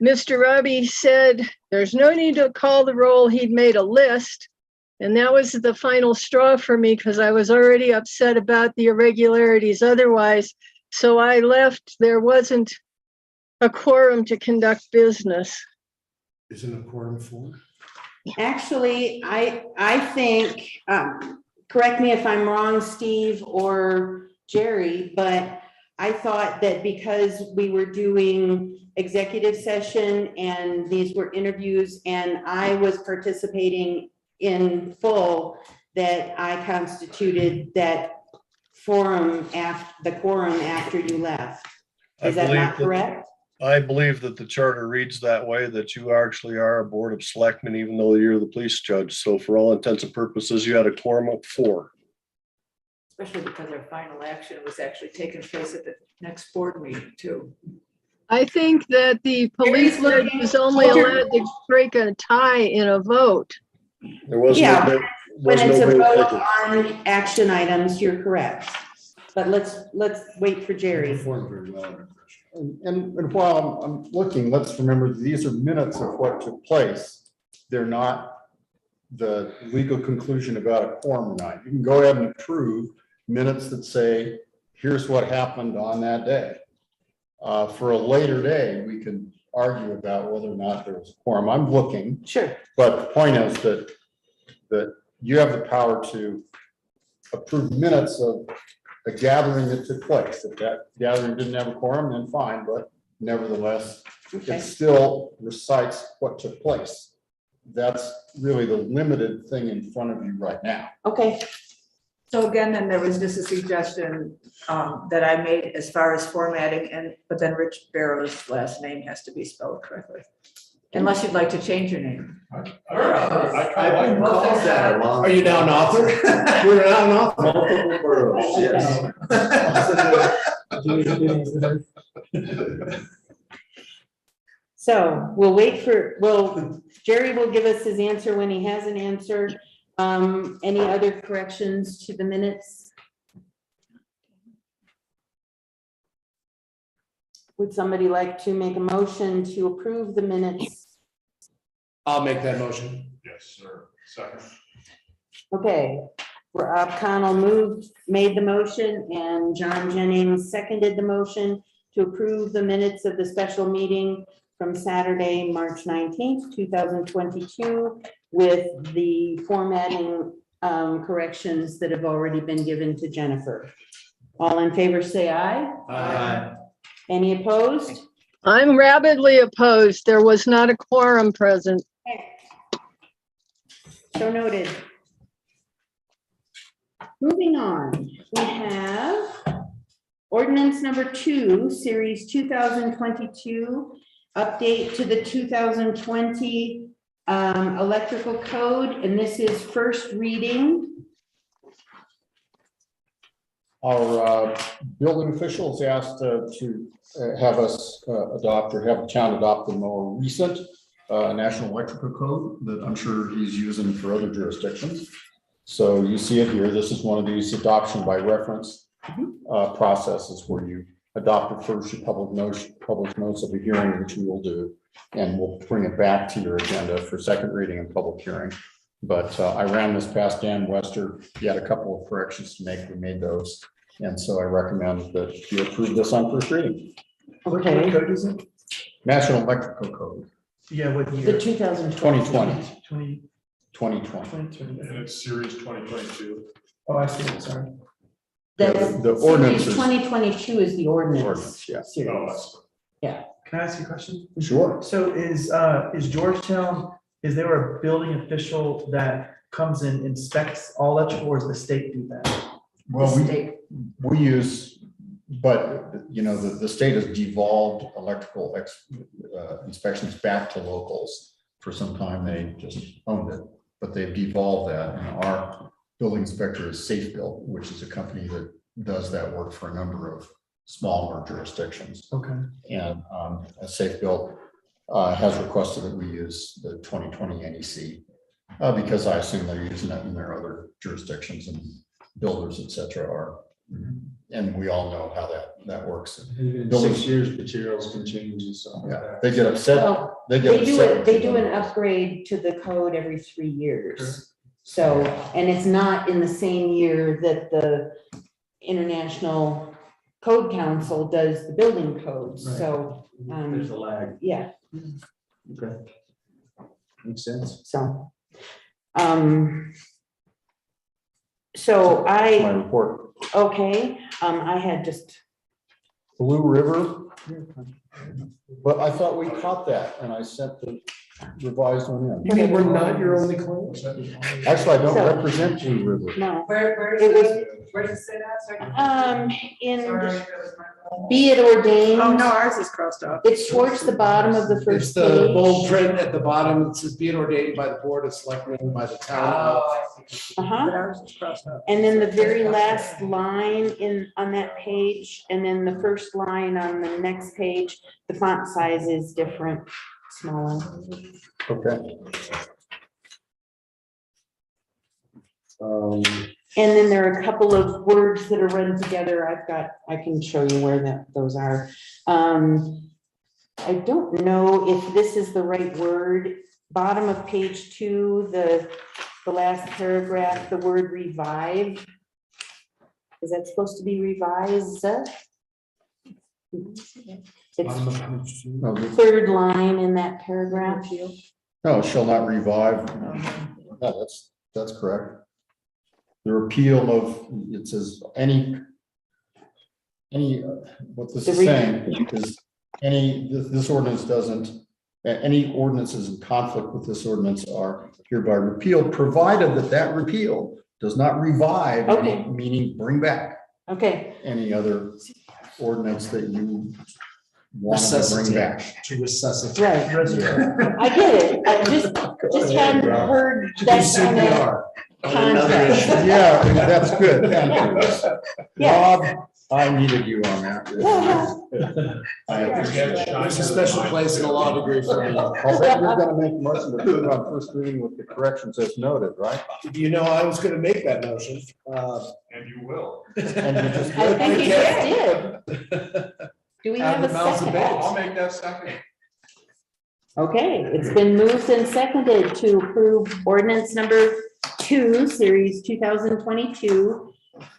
Speaker 4: Mr. Robbie said, there's no need to call the roll. He'd made a list. And that was the final straw for me because I was already upset about the irregularities otherwise. So I left. There wasn't a quorum to conduct business.
Speaker 10: Isn't a quorum for?
Speaker 3: Actually, I think, correct me if I'm wrong, Steve or Jerry, but I thought that because we were doing executive session and these were interviews and I was participating in full, that I constituted that quorum after you left. Is that not correct?
Speaker 8: I believe that the charter reads that way, that you actually are a board of selectmen, even though you're the police judge. So for all intents and purposes, you had a quorum of 4.
Speaker 6: Especially because our final action was actually taking place at the next board meeting too.
Speaker 4: I think that the police judge was only allowed to break a tie in a vote.
Speaker 8: There was
Speaker 3: Yeah,
Speaker 8: no,
Speaker 3: when it's a
Speaker 8: vote
Speaker 3: vote
Speaker 8: taken.
Speaker 3: on action items, you're correct. But let's wait for Jerry.
Speaker 10: Performed very well.
Speaker 9: And while I'm looking, let's remember these are minutes of what took place. They're not the legal conclusion about a quorum or not. You can go ahead and approve minutes that say, here's what happened on that day. For a later day, we can argue about whether or not there was a quorum. I'm looking,
Speaker 3: Sure.
Speaker 9: but the point is that you have the power to approve minutes of a gathering that took place. If that gathering didn't have a quorum, then fine, but nevertheless,
Speaker 3: Okay.
Speaker 9: it still recites what took place. That's really the limited thing in front of you right now.
Speaker 3: Okay.
Speaker 6: So again, then there was just a suggestion that I made as far as formatting, but then Rich Barrow's last name has to be spelled correctly. Unless you'd like to change your name.
Speaker 5: Are you now an author? We're now an author.
Speaker 2: Multiple boroughs, yes.
Speaker 3: So we'll Jerry will give us his answer when he has an answer. Any other corrections to the minutes? Would somebody like to make a motion to approve the minutes?
Speaker 7: I'll make that motion. Yes, sir. Second.
Speaker 3: Okay, Rob Connell made the motion, and John Jennings seconded the motion to approve the minutes of the special meeting from Saturday, March 19th, 2022, with the formatting corrections that have already been given to Jennifer. All in favor, say aye.
Speaker 5: Aye.
Speaker 3: Any opposed?
Speaker 4: I'm rabidly opposed. There was not a quorum present.
Speaker 3: So noted. Moving on, we have ordinance number 2, series 2022, update to the 2020 electrical code, and this is first reading.
Speaker 9: Our building officials asked to have us adopt or have the town adopt the more recent national electrical code that I'm sure he's using for other jurisdictions. So you see it here. This is one of these adoption by reference processes where you adopt it first, your public notice of a hearing, which we will do, and we'll bring it back to your agenda for second reading and public hearing. But I ran this past Dan Wester. He had a couple of corrections to make. We made those. And so I recommend that you approve this on first reading.
Speaker 5: What code is it?
Speaker 9: National Electrical Code,
Speaker 5: Yeah, what year?
Speaker 3: The 2020.
Speaker 9: 2020.
Speaker 5: 2020.
Speaker 9: 2020.
Speaker 7: And it's series 2022.
Speaker 5: Oh, I see it, sorry.
Speaker 9: The ordinance is-
Speaker 3: 2022 is the ordinance.
Speaker 9: Ordinance, yeah.
Speaker 3: Series.
Speaker 5: Can I ask you a question?
Speaker 9: Sure.
Speaker 5: So is Georgetown, is there a building official that comes and inspects all electrical, or does the state do that?
Speaker 9: Well,
Speaker 3: The state.
Speaker 9: we use, but you know, the state has devolved electrical inspections back to locals. For some time, they just owned it, but they've devolved that. And our building inspector is Safe Built, which is a company that does that work for a number of smaller jurisdictions.
Speaker 5: Okay.
Speaker 9: And Safe Built has requested that we use the 2020 NEC because I assume they're using it in their other jurisdictions and builders, et cetera, are. And we all know how that works.
Speaker 7: In
Speaker 9: Building-
Speaker 7: 6 years, materials can change and stuff.
Speaker 9: Yeah, they get upset.
Speaker 3: Well,
Speaker 9: They get upset.
Speaker 3: They do an upgrade to the code every 3 years. So, and it's not in the same year that the International Code Council does the building codes, so,
Speaker 7: There's a lag.
Speaker 3: yeah,
Speaker 7: Okay. Makes sense.
Speaker 3: so. So
Speaker 9: My report.
Speaker 3: okay, I had just,
Speaker 9: Blue River. But I thought we caught that and I sent the revised one in.
Speaker 7: You mean we're not your only client?
Speaker 9: Actually, I don't
Speaker 3: So-
Speaker 9: represent Blue River.
Speaker 3: no,
Speaker 1: Where
Speaker 3: It
Speaker 1: does
Speaker 3: was-
Speaker 1: where does it say that? Sorry.
Speaker 3: in,
Speaker 1: Sorry, that was my fault.
Speaker 3: be it ordained.
Speaker 6: Oh, no, ours is crossed off.
Speaker 3: It's towards the bottom of the
Speaker 7: It's
Speaker 3: first
Speaker 7: the bold
Speaker 3: page.
Speaker 7: print at the bottom. It says being ordained by the board of selectmen by the town.
Speaker 1: Oh, I see.
Speaker 3: Uh-huh.
Speaker 6: But ours is crossed off.
Speaker 3: And then the very last line on that page, and then the first line on the next page, the font size is different, smaller.
Speaker 9: Okay.
Speaker 3: And then there are a couple of words that are run together. I can show you where those are. I don't know if this is the right word. Bottom of page 2, the last paragraph, the word revive. Is that supposed to be revised? It's
Speaker 9: No,
Speaker 3: third line in that paragraph.
Speaker 9: no, shall not revive. No, that's correct. The repeal of, it says any, what this is saying is this ordinance doesn't, any ordinances in conflict with this ordinance are hereby repealed, provided that repeal does not revive,
Speaker 3: Okay.
Speaker 9: meaning bring back
Speaker 3: Okay,
Speaker 9: any other ordinance that you want to bring back.
Speaker 7: To resuscitate.
Speaker 3: right.
Speaker 9: Yeah.
Speaker 3: I get it. I just hadn't heard
Speaker 7: To do
Speaker 3: that kind of
Speaker 7: CPR. on another issue.
Speaker 3: concept.
Speaker 9: Yeah, that's good. Thank you.
Speaker 3: Yeah.
Speaker 9: Rob, I needed you on that. I appreciate it.
Speaker 7: There's a special place in the law degree for me.
Speaker 9: I'll bet you're gonna make a motion to approve on first reading with the corrections as noted, right?
Speaker 7: You know, I was gonna make that motion. And you will.
Speaker 9: And you just
Speaker 3: I
Speaker 9: did.
Speaker 3: think you just did. Do we have a second?
Speaker 7: I'll make that second.
Speaker 3: Okay, it's been moved and seconded to approve ordinance number 2, series 2022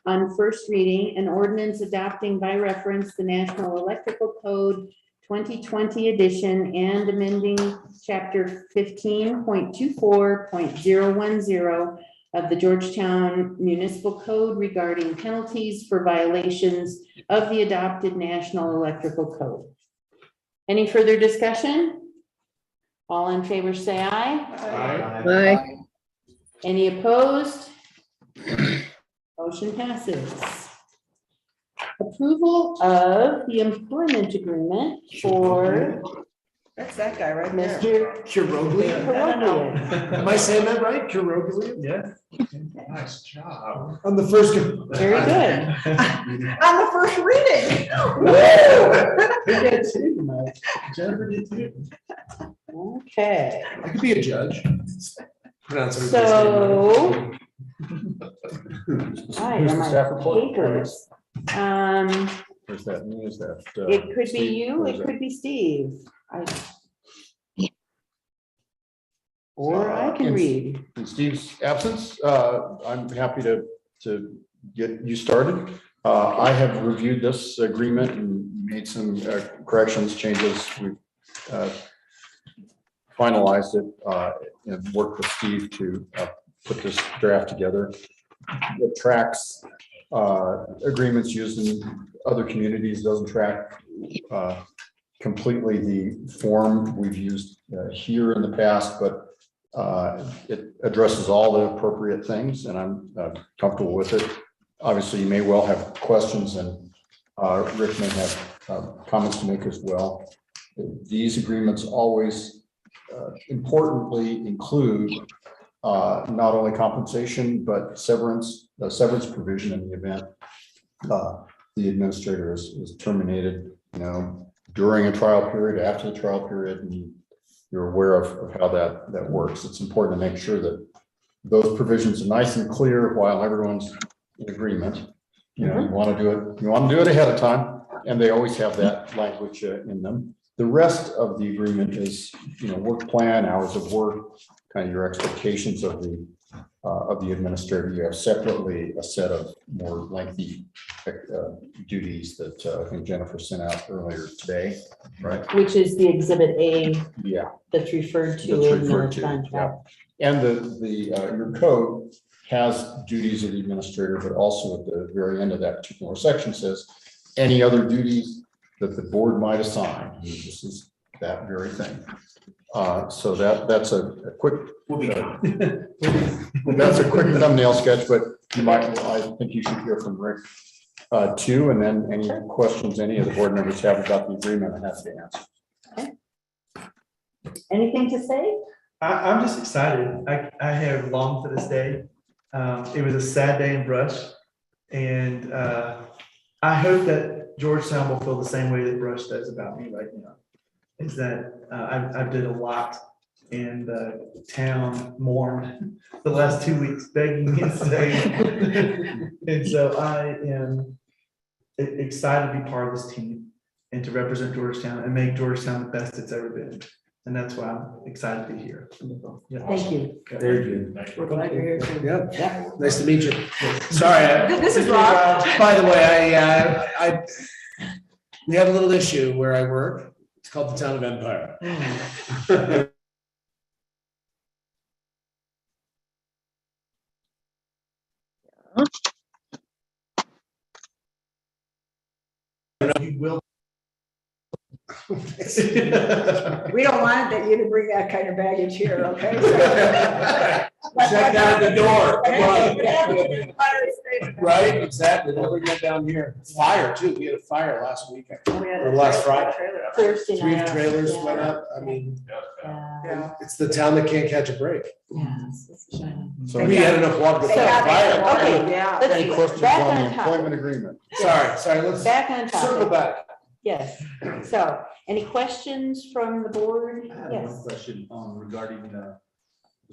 Speaker 3: on first reading, an ordinance adopting by reference the National Electrical Code 2020 edition and amending chapter 15.24.010 of the Georgetown Municipal Code regarding penalties for violations of the adopted National Electrical Code. Any further discussion? All in favor, say aye.
Speaker 4: Aye.
Speaker 3: Any opposed? Motion passes. Approval of the employment agreement for
Speaker 6: That's that guy right there.
Speaker 3: Mr.
Speaker 7: Kiroglia.
Speaker 3: Perotnian.
Speaker 7: Am I saying that right? Kiroglia?
Speaker 5: Yeah.
Speaker 7: Nice job.
Speaker 5: I'm the first.
Speaker 3: Very good.
Speaker 6: On the first reading.
Speaker 5: Who did too tonight? Jennifer did too.
Speaker 3: Okay,
Speaker 7: I could be a judge. Pronounce everybody's
Speaker 3: so
Speaker 9: Who's
Speaker 3: I
Speaker 9: the
Speaker 3: am
Speaker 9: staff
Speaker 3: on
Speaker 9: report?
Speaker 3: papers.
Speaker 9: Is that me? Is that?
Speaker 3: It could be
Speaker 9: Steve?
Speaker 3: you,
Speaker 9: Or is
Speaker 3: it
Speaker 9: that-
Speaker 3: could be Steve. Or I can
Speaker 9: In-
Speaker 3: read.
Speaker 9: In Steve's absence, I'm happy to get you started. I have reviewed this agreement and made some corrections, changes. We've finalized it and worked with Steve to put this draft together. It tracks agreements used in other communities, doesn't track completely the form we've used here in the past, but it addresses all the appropriate things, and I'm comfortable with it. Obviously, you may well have questions, and Rick may have comments to make as well. These agreements always importantly include not only compensation, but severance provision in the event the administrator is terminated, during a trial period, after the trial period, and you're aware of how that works. It's important to make sure that those provisions are nice and clear while everyone's in agreement. You want to do it ahead of time, and they always have that language in them. The rest of the agreement is, work plan, hours of work, kind of your expectations of the administrator. You have separately a set of more lengthy duties that I think Jennifer sent out earlier today, right?
Speaker 3: Which is the exhibit A
Speaker 9: Yeah.
Speaker 3: that's referred to
Speaker 9: That's
Speaker 3: in
Speaker 9: referred
Speaker 3: the
Speaker 9: to,
Speaker 3: contract.
Speaker 9: And your code has duties of the administrator, but also at the very end of that particular section says any other duties that the board might assign. And this is that very thing. So that's a quick. That's a quick thumbnail sketch, but I think you should hear from Rick too, and then any questions any of the board members have about the agreement, I have to answer.
Speaker 3: Anything to say?
Speaker 5: I'm just excited. I have longed for this day. It was a sad day in Brush, and I hope that Georgetown will feel the same way that Brush does about me right now. Is that I did a lot, and the town mourned the last 2 weeks, begging me to stay. And so I am excited to be part of this team and to represent Georgetown and make Georgetown the best it's ever been. And that's why I'm excited to be here. Yeah.
Speaker 3: Thank you.
Speaker 7: Very good.
Speaker 3: We're glad you're here too.
Speaker 7: Yeah. Nice to meet you. Sorry.
Speaker 6: This is Rob.
Speaker 7: By the way, we have a little issue where I work. It's called the Town of Empire.
Speaker 5: You will.
Speaker 6: We don't want you to bring that kind of baggage here, okay?
Speaker 7: Check out the door. Come on. Right, exactly. Don't bring that down here. Fire too. We had a fire last week. Or last Friday.
Speaker 3: Thursday
Speaker 7: 3
Speaker 3: night.
Speaker 7: trailers
Speaker 3: Yeah.
Speaker 7: went up. I mean,
Speaker 3: Yeah.
Speaker 7: it's the town that can't catch a break.
Speaker 3: Yes.
Speaker 9: So
Speaker 7: We had enough water to
Speaker 6: They
Speaker 7: fight
Speaker 6: got
Speaker 7: a fire.
Speaker 6: it. Okay, yeah.
Speaker 3: Let's
Speaker 9: any
Speaker 3: see.
Speaker 9: questions
Speaker 3: Back
Speaker 9: on the
Speaker 3: on topic.
Speaker 9: employment agreement?
Speaker 7: Sorry, let's
Speaker 3: Back on
Speaker 7: circle
Speaker 3: topic.
Speaker 7: back.
Speaker 3: Yes. So any questions from the board?
Speaker 5: I have one
Speaker 3: Yes.
Speaker 5: question regarding the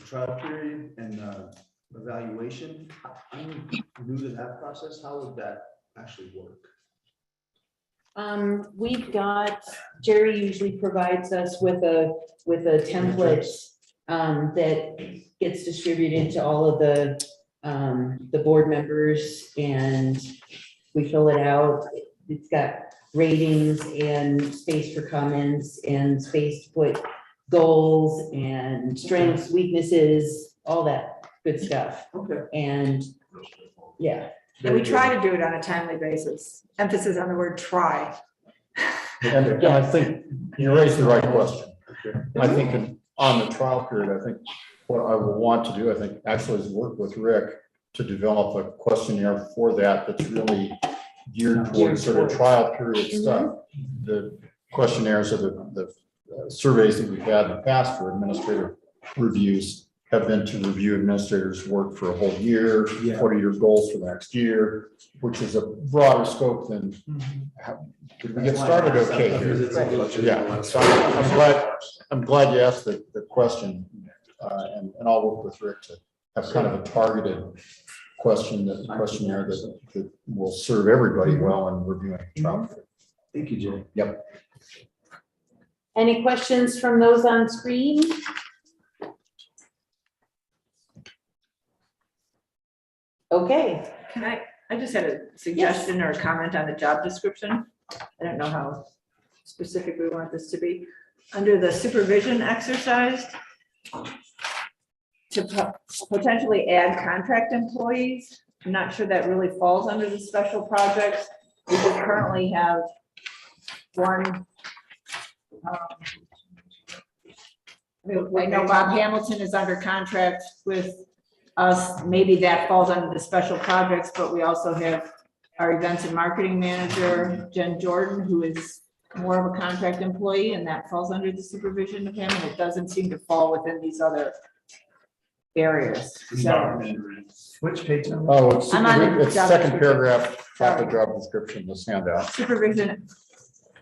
Speaker 5: trial period and evaluation. I'm new to that process. How would that actually work?
Speaker 3: We've got, Jerry usually provides us with a template that gets distributed to all of the board members, and we fill it out. It's got ratings and space for comments and space to put goals and strengths, weaknesses, all that good stuff.
Speaker 5: Okay.
Speaker 3: And yeah.
Speaker 6: And we try to do it on a timely basis. Emphasis on the word try.
Speaker 9: And I think you raised the right question. I think on the trial period, I think what I will want to do, I think actually is work with Rick to develop a questionnaire for that that's really geared towards sort of trial period stuff. The questionnaires or the surveys that we've had in the past for administrative reviews have been to review administrators' work for a whole year.
Speaker 5: Yeah.
Speaker 9: What are your goals for the next year? Which is a broader scope than did we get started okay here? Yeah, so I'm glad you asked the question, and I'll work with Rick to have kind of a targeted questionnaire that will serve everybody well in reviewing trial.
Speaker 5: Thank you, Jay.
Speaker 9: Yep.
Speaker 3: Any questions from those on screen? Okay.
Speaker 6: Can I just had a suggestion or a comment on the job description. I don't know how specific we want this to be. Under the supervision exercise, to potentially add contract employees. I'm not sure that really falls under the special projects. We just currently have one. I know Bob Hamilton is under contract with us. Maybe that falls under the special projects, but we also have our events and marketing manager, Jen Jordan, who is more of a contract employee, and that falls under the supervision of him, and it doesn't seem to fall within these other areas. So,
Speaker 5: Which page? number?
Speaker 9: Oh, it's
Speaker 6: I'm on the
Speaker 9: it's
Speaker 6: job
Speaker 9: second
Speaker 6: description.
Speaker 9: paragraph, top of
Speaker 6: Sorry.
Speaker 9: job description, this handout.
Speaker 6: supervision,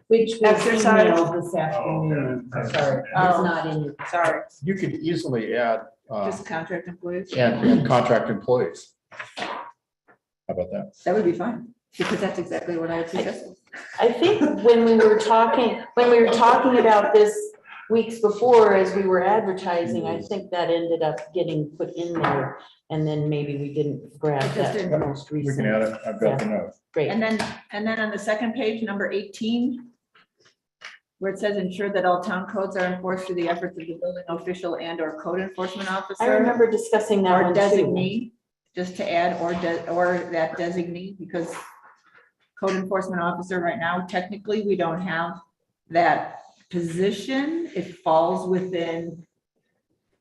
Speaker 3: Which was
Speaker 6: Exercise.
Speaker 3: emailed this afternoon. Sorry, it's not in your.
Speaker 6: sorry,
Speaker 9: You could easily add
Speaker 6: just contract employees.
Speaker 9: and contract employees. How about that?
Speaker 6: That would be fine, because that's exactly what I had suggested.
Speaker 3: I think when we were talking about this weeks before, as we were advertising, I think that ended up getting put in there. And then maybe we didn't grab
Speaker 6: It just
Speaker 3: that
Speaker 6: didn't.
Speaker 3: most
Speaker 9: We
Speaker 3: recent.
Speaker 9: can add it. I've got the note.
Speaker 3: Great.
Speaker 6: And then on the second page, number 18, where it says ensure that all town codes are enforced through the efforts of the building official and or code enforcement officer.
Speaker 3: I remember discussing that
Speaker 6: Or
Speaker 3: one too.
Speaker 6: designee, just to add, or that designee, because code enforcement officer right now, technically, we don't have that position. It falls within,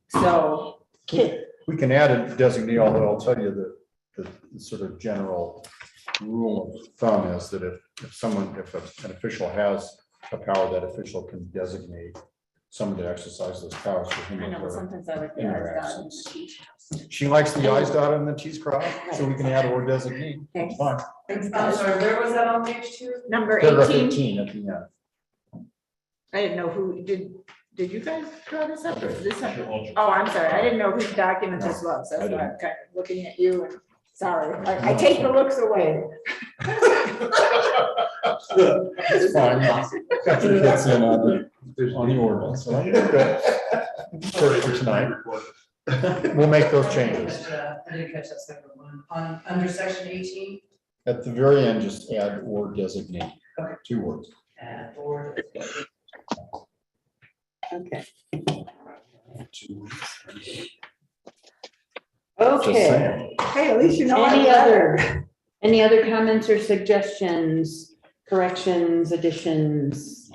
Speaker 6: so.
Speaker 3: Okay.
Speaker 9: We can add a designee, although I'll tell you the sort of general rule of thumb is that if an official has a power, that official can designate someone to exercise those powers for him.
Speaker 6: I know, but sometimes I like the eyes dotted and the T's.
Speaker 9: She likes the I's dotted and the T's crossed, so we can add or designate.
Speaker 6: Thanks.
Speaker 9: Fine.
Speaker 6: Thanks,
Speaker 1: I'm
Speaker 6: guys.
Speaker 1: sorry, where was that on page 2?
Speaker 6: Number
Speaker 9: Paragraph
Speaker 6: 18,
Speaker 9: 18 at the end.
Speaker 6: I didn't know who, did you guys draw this up or is this up? Oh, I'm sorry, I didn't know whose document this was, that's why I'm kind of looking at you and, sorry, I take the looks away.
Speaker 9: It's fine. Got your kids in on the ordinance, so I'm good. For tonight. We'll make those changes.
Speaker 1: I didn't catch that second one. Under section 18.
Speaker 9: At the very end, just add or designate.
Speaker 1: Okay.
Speaker 9: 2 words.
Speaker 1: Or.
Speaker 3: Okay.
Speaker 9: Just
Speaker 3: Okay.
Speaker 9: saying.
Speaker 6: Hey, at least you know. I'm better.
Speaker 3: Any other comments or suggestions, corrections, additions?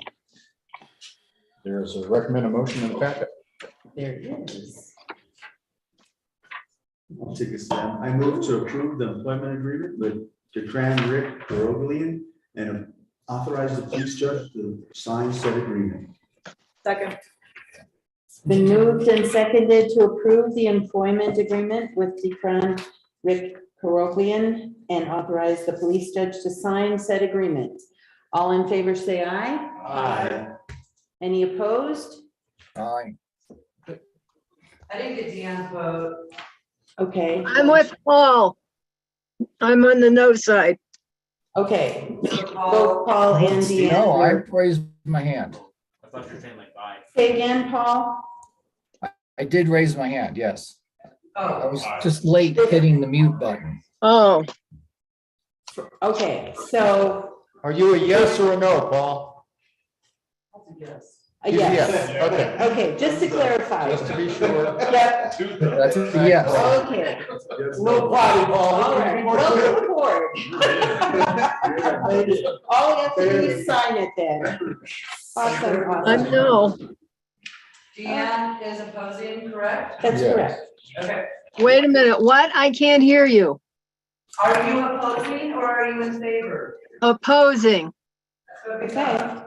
Speaker 9: There's a recommended motion in the packet.
Speaker 3: There it is.
Speaker 5: I'll take a stab. I move to approve the employment agreement with Decran Rick Baroglian and authorize the police judge to sign said agreement.
Speaker 6: Second,
Speaker 3: It's been moved and seconded to approve the employment agreement with Decran Rick Karoglian and authorize the police judge to sign said agreement. All in favor, say aye.
Speaker 5: Aye.
Speaker 3: Any opposed?
Speaker 13: Aye.
Speaker 1: I didn't get Deanne's vote.
Speaker 3: Okay.
Speaker 4: I'm with Paul. I'm on the no side.
Speaker 3: Okay, both
Speaker 1: Paul,
Speaker 3: Paul and
Speaker 13: No, I
Speaker 3: Deanne.
Speaker 13: raised my hand.
Speaker 2: I thought you were saying like bye.
Speaker 3: Say again, Paul?
Speaker 13: I did raise my hand, yes. I
Speaker 1: oh,
Speaker 13: was just late hitting the mute button.
Speaker 4: Oh,
Speaker 3: Okay, so,
Speaker 9: Are you a yes or a no, Paul?
Speaker 1: yes.
Speaker 3: yes.
Speaker 9: Okay,
Speaker 3: Okay, just to clarify.
Speaker 9: just to be sure.
Speaker 3: Yep,
Speaker 13: That's a yes.
Speaker 3: okay.
Speaker 9: No problem, Paul.
Speaker 3: All right, welcome aboard. All we have to do is sign it then. Awesome,
Speaker 4: I
Speaker 3: awesome.
Speaker 4: know.
Speaker 1: Deanne is opposing, correct?
Speaker 3: That's
Speaker 9: Yes.
Speaker 3: correct.
Speaker 1: Okay.
Speaker 4: Wait a minute. What? I can't hear you.
Speaker 1: Are you opposing or are you in favor?
Speaker 4: Opposing.
Speaker 3: Okay.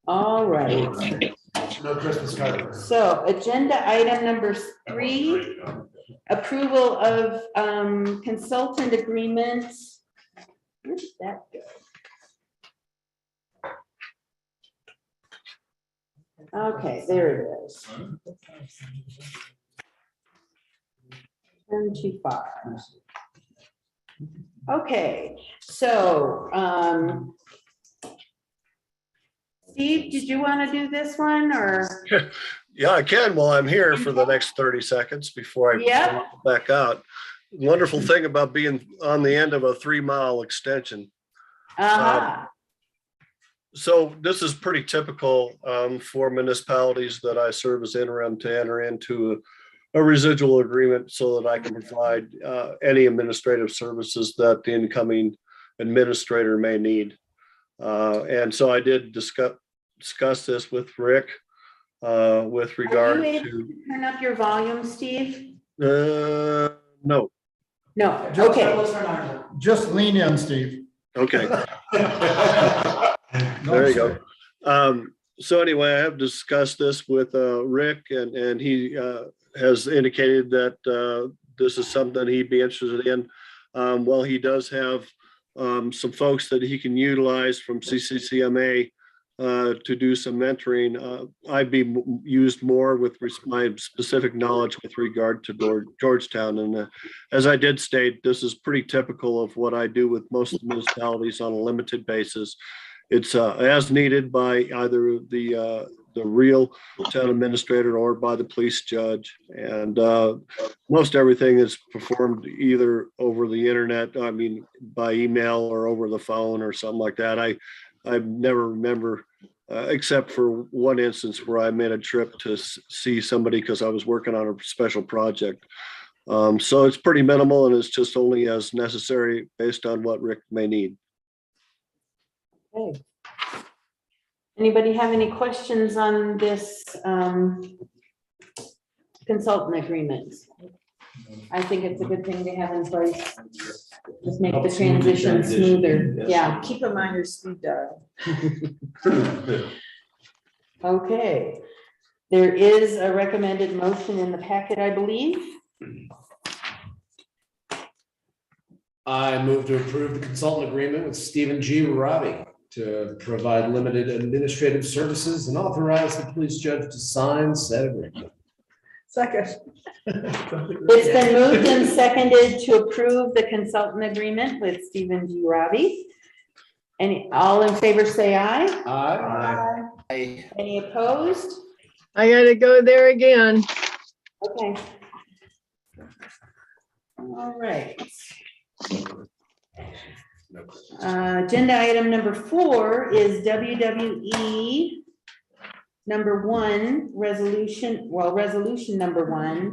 Speaker 3: All right.
Speaker 7: No Christmas card.
Speaker 3: So agenda item number 3, approval of consultant agreements. Where did that go? Okay, there it is. Turn too far. Okay, so, Steve, did you want to do this one or?
Speaker 8: Yeah, I can while I'm here for the next 30 seconds before I
Speaker 3: Yep.
Speaker 8: come back out. Wonderful thing about being on the end of a 3-mile extension.
Speaker 3: Uh-huh.
Speaker 8: So this is pretty typical for municipalities that I serve as interim to enter into a residual agreement so that I can provide any administrative services that the incoming administrator may need. And so I did discuss this with Rick with regard
Speaker 3: Are you able
Speaker 8: to,
Speaker 3: to turn up your volume, Steve?
Speaker 8: no,
Speaker 3: No,
Speaker 1: That
Speaker 3: okay.
Speaker 1: was Fernando.
Speaker 9: Just lean in, Steve.
Speaker 8: okay.
Speaker 9: No,
Speaker 8: There you
Speaker 9: sir.
Speaker 8: go. So anyway, I have discussed this with Rick and he has indicated that this is something he'd be interested in. Well, he does have some folks that he can utilize from CCCMA to do some mentoring. I'd be used more with my specific knowledge with regard to Georgetown. And as I did state, this is pretty typical of what I do with most municipalities on a limited basis. It's as needed by either the real town administrator or by the police judge. And most everything is performed either over the internet, I mean, by email or over the phone or something like that. I never remember, except for one instance where I made a trip to see somebody because I was working on a special project. So it's pretty minimal and it's just only as necessary based on what Rick may need.
Speaker 3: Okay. Anybody have any questions on this consultant agreement? I think it's a good thing to have in place. Just make the transition smoother. Yeah.
Speaker 6: Keep in mind your speed dial.
Speaker 3: Okay. There is a recommended motion in the packet, I believe.
Speaker 7: I move to approve the consultant agreement with Stephen G. Ravi to provide limited administrative services and authorize the police judge to sign said agreement.
Speaker 6: Second.
Speaker 3: It's been moved and seconded to approve the consultant agreement with Stephen G. Ravi. Any, all in favor, say aye.
Speaker 7: Aye.
Speaker 3: Any opposed?
Speaker 4: I gotta go there again.
Speaker 3: Okay. All right. Agenda item number 4 is WWE number 1, resolution number 1.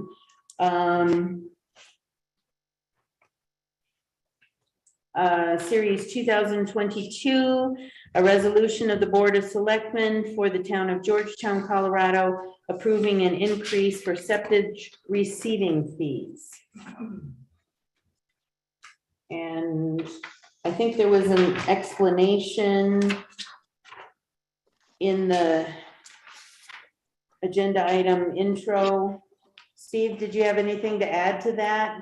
Speaker 3: Series 2022, a resolution of the Board of Selectmen for the town of Georgetown, Colorado, approving an increase for septic receiving fees. And I think there was an explanation in the agenda item intro. Steve, did you have anything to add to that?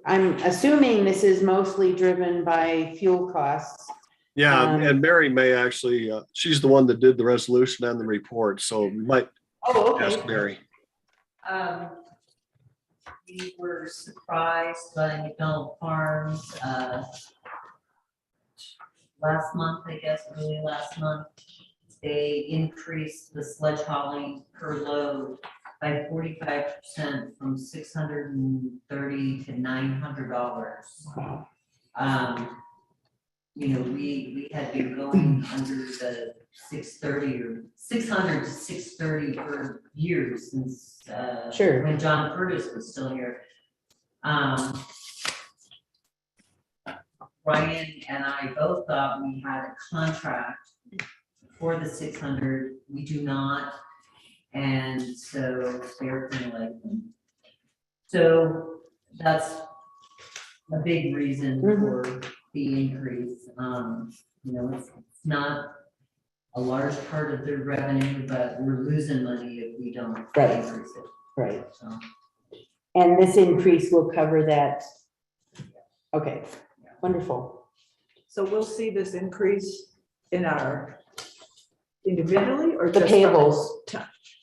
Speaker 3: I'm assuming this is mostly driven by fuel costs.
Speaker 8: Yeah, and Mary may actually, she's the one that did the resolution and the report, so we might ask Mary.
Speaker 12: We were surprised by McDonald Farms last month, I guess, early last month, they increased the sledge hauling per load by 45% from $630 to $900. You know, we had been going under the 630 or 600 to 630 for years since
Speaker 3: Sure.
Speaker 12: when John Curtis was still here. Ryan and I both thought we had a contract for the 600. We do not, and so they're kind of like, so that's a big reason for the increase. You know, it's not a large part of their revenue, but we're losing money if we don't
Speaker 3: Right.
Speaker 12: increase it.
Speaker 3: Right.
Speaker 12: So,
Speaker 3: And this increase will cover that. Okay, wonderful.
Speaker 6: So we'll see this increase in our individually or
Speaker 3: The
Speaker 6: just?
Speaker 3: payables.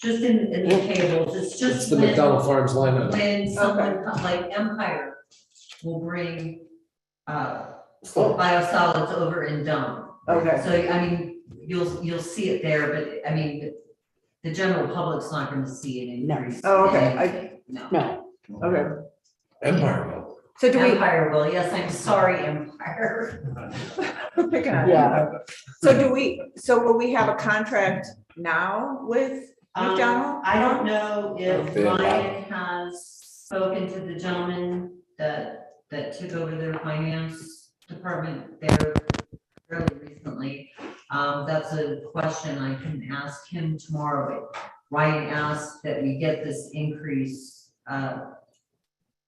Speaker 12: just in the payables, it's just
Speaker 7: It's the
Speaker 12: when-
Speaker 7: McDonald Farms line item.
Speaker 12: when someone like Empire will bring biosolids over and dump.
Speaker 6: Okay.
Speaker 12: So, I mean, you'll see it there, but I mean, the general public's not gonna see an increase.
Speaker 6: Oh, okay.
Speaker 12: in anything, No.
Speaker 3: No,
Speaker 6: Okay.
Speaker 7: Empire will.
Speaker 6: So do we,
Speaker 12: Empire will, yes, I'm sorry, Empire.
Speaker 6: we're picking on you.
Speaker 3: Yeah.
Speaker 6: So will we have a contract now with McDonald?
Speaker 12: I don't know if
Speaker 7: They allow
Speaker 12: Ryan has spoken to the gentleman that took over their finance department there fairly recently. That's a question I can ask him tomorrow, but Ryan asked that we get this increase,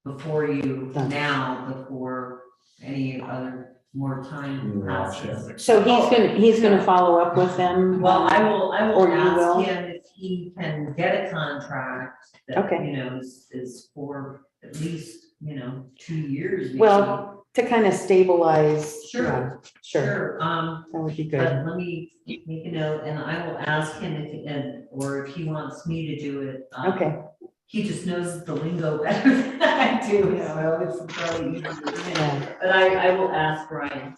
Speaker 12: before you now, before any other more time passes.
Speaker 3: so he's gonna follow up with them.
Speaker 12: Well, I will
Speaker 3: Or you will?
Speaker 12: ask him if he can get a contract that,
Speaker 3: Okay.
Speaker 12: you know, is for at least, 2 years. maybe.
Speaker 3: Well, to kind of stabilize.
Speaker 12: Sure.
Speaker 3: yeah, Sure,
Speaker 12: Sure,
Speaker 3: that would be good.
Speaker 12: but let me make a note and I will ask him or if he wants me to do it.
Speaker 3: Okay,
Speaker 12: He just knows the lingo better than I do, so it's probably easier for him.
Speaker 3: yeah,
Speaker 12: But I will ask Brian.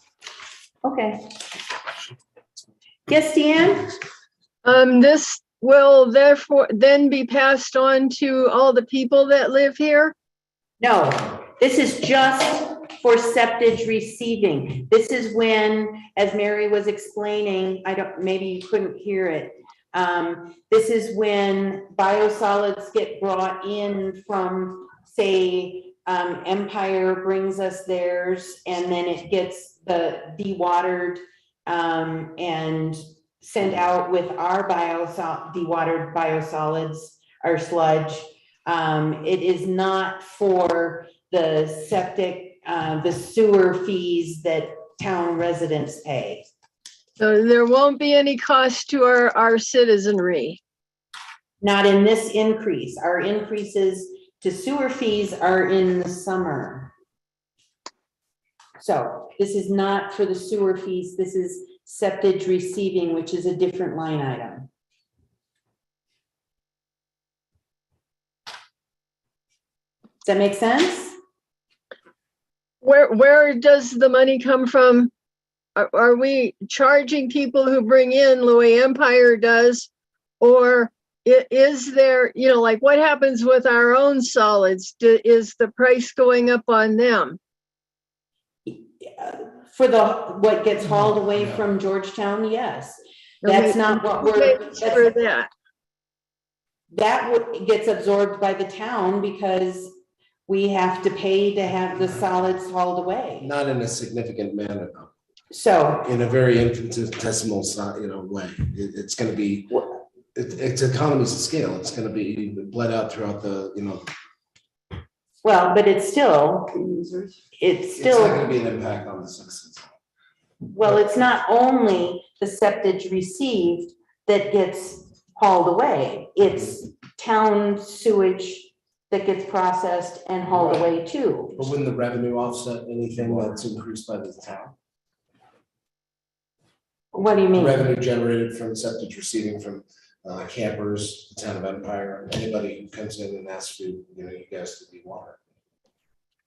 Speaker 3: okay. Yes, Deanne?
Speaker 4: This will therefore then be passed on to all the people that live here?
Speaker 3: No, this is just for septage receiving. This is when, as Mary was explaining, maybe you couldn't hear it. This is when biosolids get brought in from, say, Empire brings us theirs, and then it gets the dewatered and sent out with our dewatered biosolids, our sludge. It is not for the septic, the sewer fees that town residents pay.
Speaker 4: So there won't be any cost to our citizenry.
Speaker 3: Not in this increase. Our increases to sewer fees are in the summer. So this is not for the sewer fees. This is septage receiving, which is a different line item. Does that make sense?
Speaker 4: Where does the money come from? Are we charging people who bring in the way Empire does? Or is there, like what happens with our own solids? Is the price going up on them?
Speaker 3: For what gets hauled away from Georgetown, yes. That's not what we're,
Speaker 4: For that.
Speaker 3: gets absorbed by the town because we have to pay to have the solids hauled away.
Speaker 7: Not in a significant manner, though.
Speaker 3: So,
Speaker 7: In a very infinitesimal, way. It's gonna be, it's economies of scale. It's gonna be bled out throughout the,
Speaker 3: well, but it's still,
Speaker 7: it's not gonna be an impact on the citizens.
Speaker 3: well, it's not only the septage received that gets hauled away. It's town sewage that gets processed and hauled away too.
Speaker 7: But wouldn't the revenue offset anything that's increased by the town?
Speaker 3: What do you mean?
Speaker 7: Revenue generated from septic receiving from campers, the town of Empire, anybody who comes in and asks you, you guys to be water.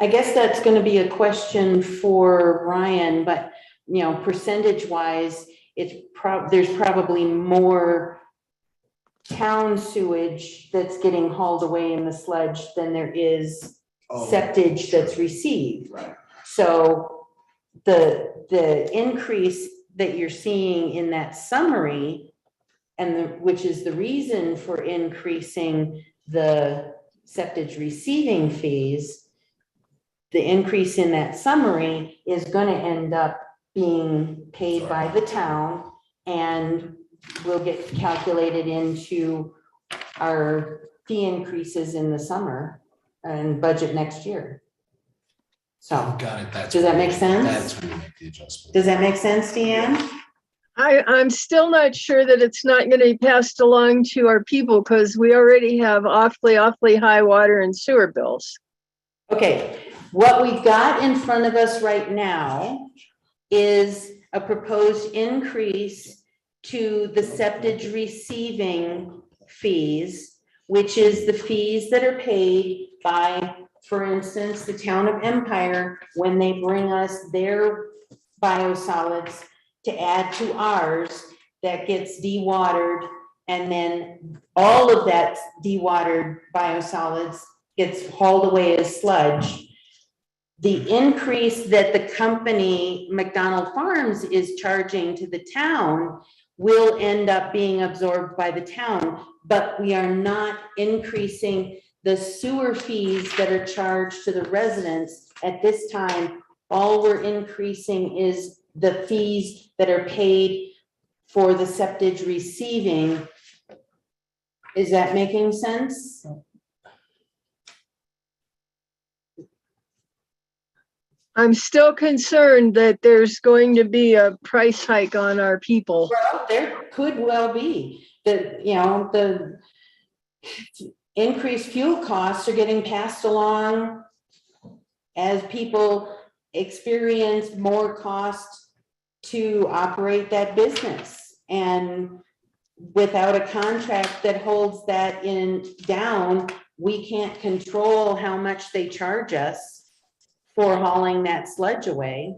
Speaker 3: I guess that's gonna be a question for Ryan, but you know, percentage wise, there's probably more town sewage that's getting hauled away in the sludge than there is septage that's received.
Speaker 7: Right.
Speaker 3: So the increase that you're seeing in that summary, which is the reason for increasing the septage receiving fees, the increase in that summary is going to end up being paid by the town and will get calculated into our fee increases in the summer and budget next year. So,
Speaker 7: Got it. That's
Speaker 3: does that make
Speaker 7: That's
Speaker 3: sense?
Speaker 7: when you make the adjustment.
Speaker 3: Does that make sense, Deanne?
Speaker 4: I'm still not sure that it's not going to be passed along to our people because we already have awfully high water and sewer bills.
Speaker 3: Okay, what we've got in front of us right now is a proposed increase to the septage receiving fees, which is the fees that are paid by, for instance, the town of Empire when they bring us their biosolids to add to ours that gets dewatered, and then all of that dewatered biosolids gets hauled away as sludge. The increase that the company McDonald Farms is charging to the town will end up being absorbed by the town, but we are not increasing the sewer fees that are charged to the residents at this time. All we're increasing is the fees that are paid for the septage receiving. Is that making sense?
Speaker 4: I'm still concerned that there's going to be a price hike on our people.
Speaker 3: Well, there could well be. The increased fuel costs are getting passed along as people experience more cost to operate that business. And without a contract that holds that down, we can't control how much they charge us for hauling that sludge away.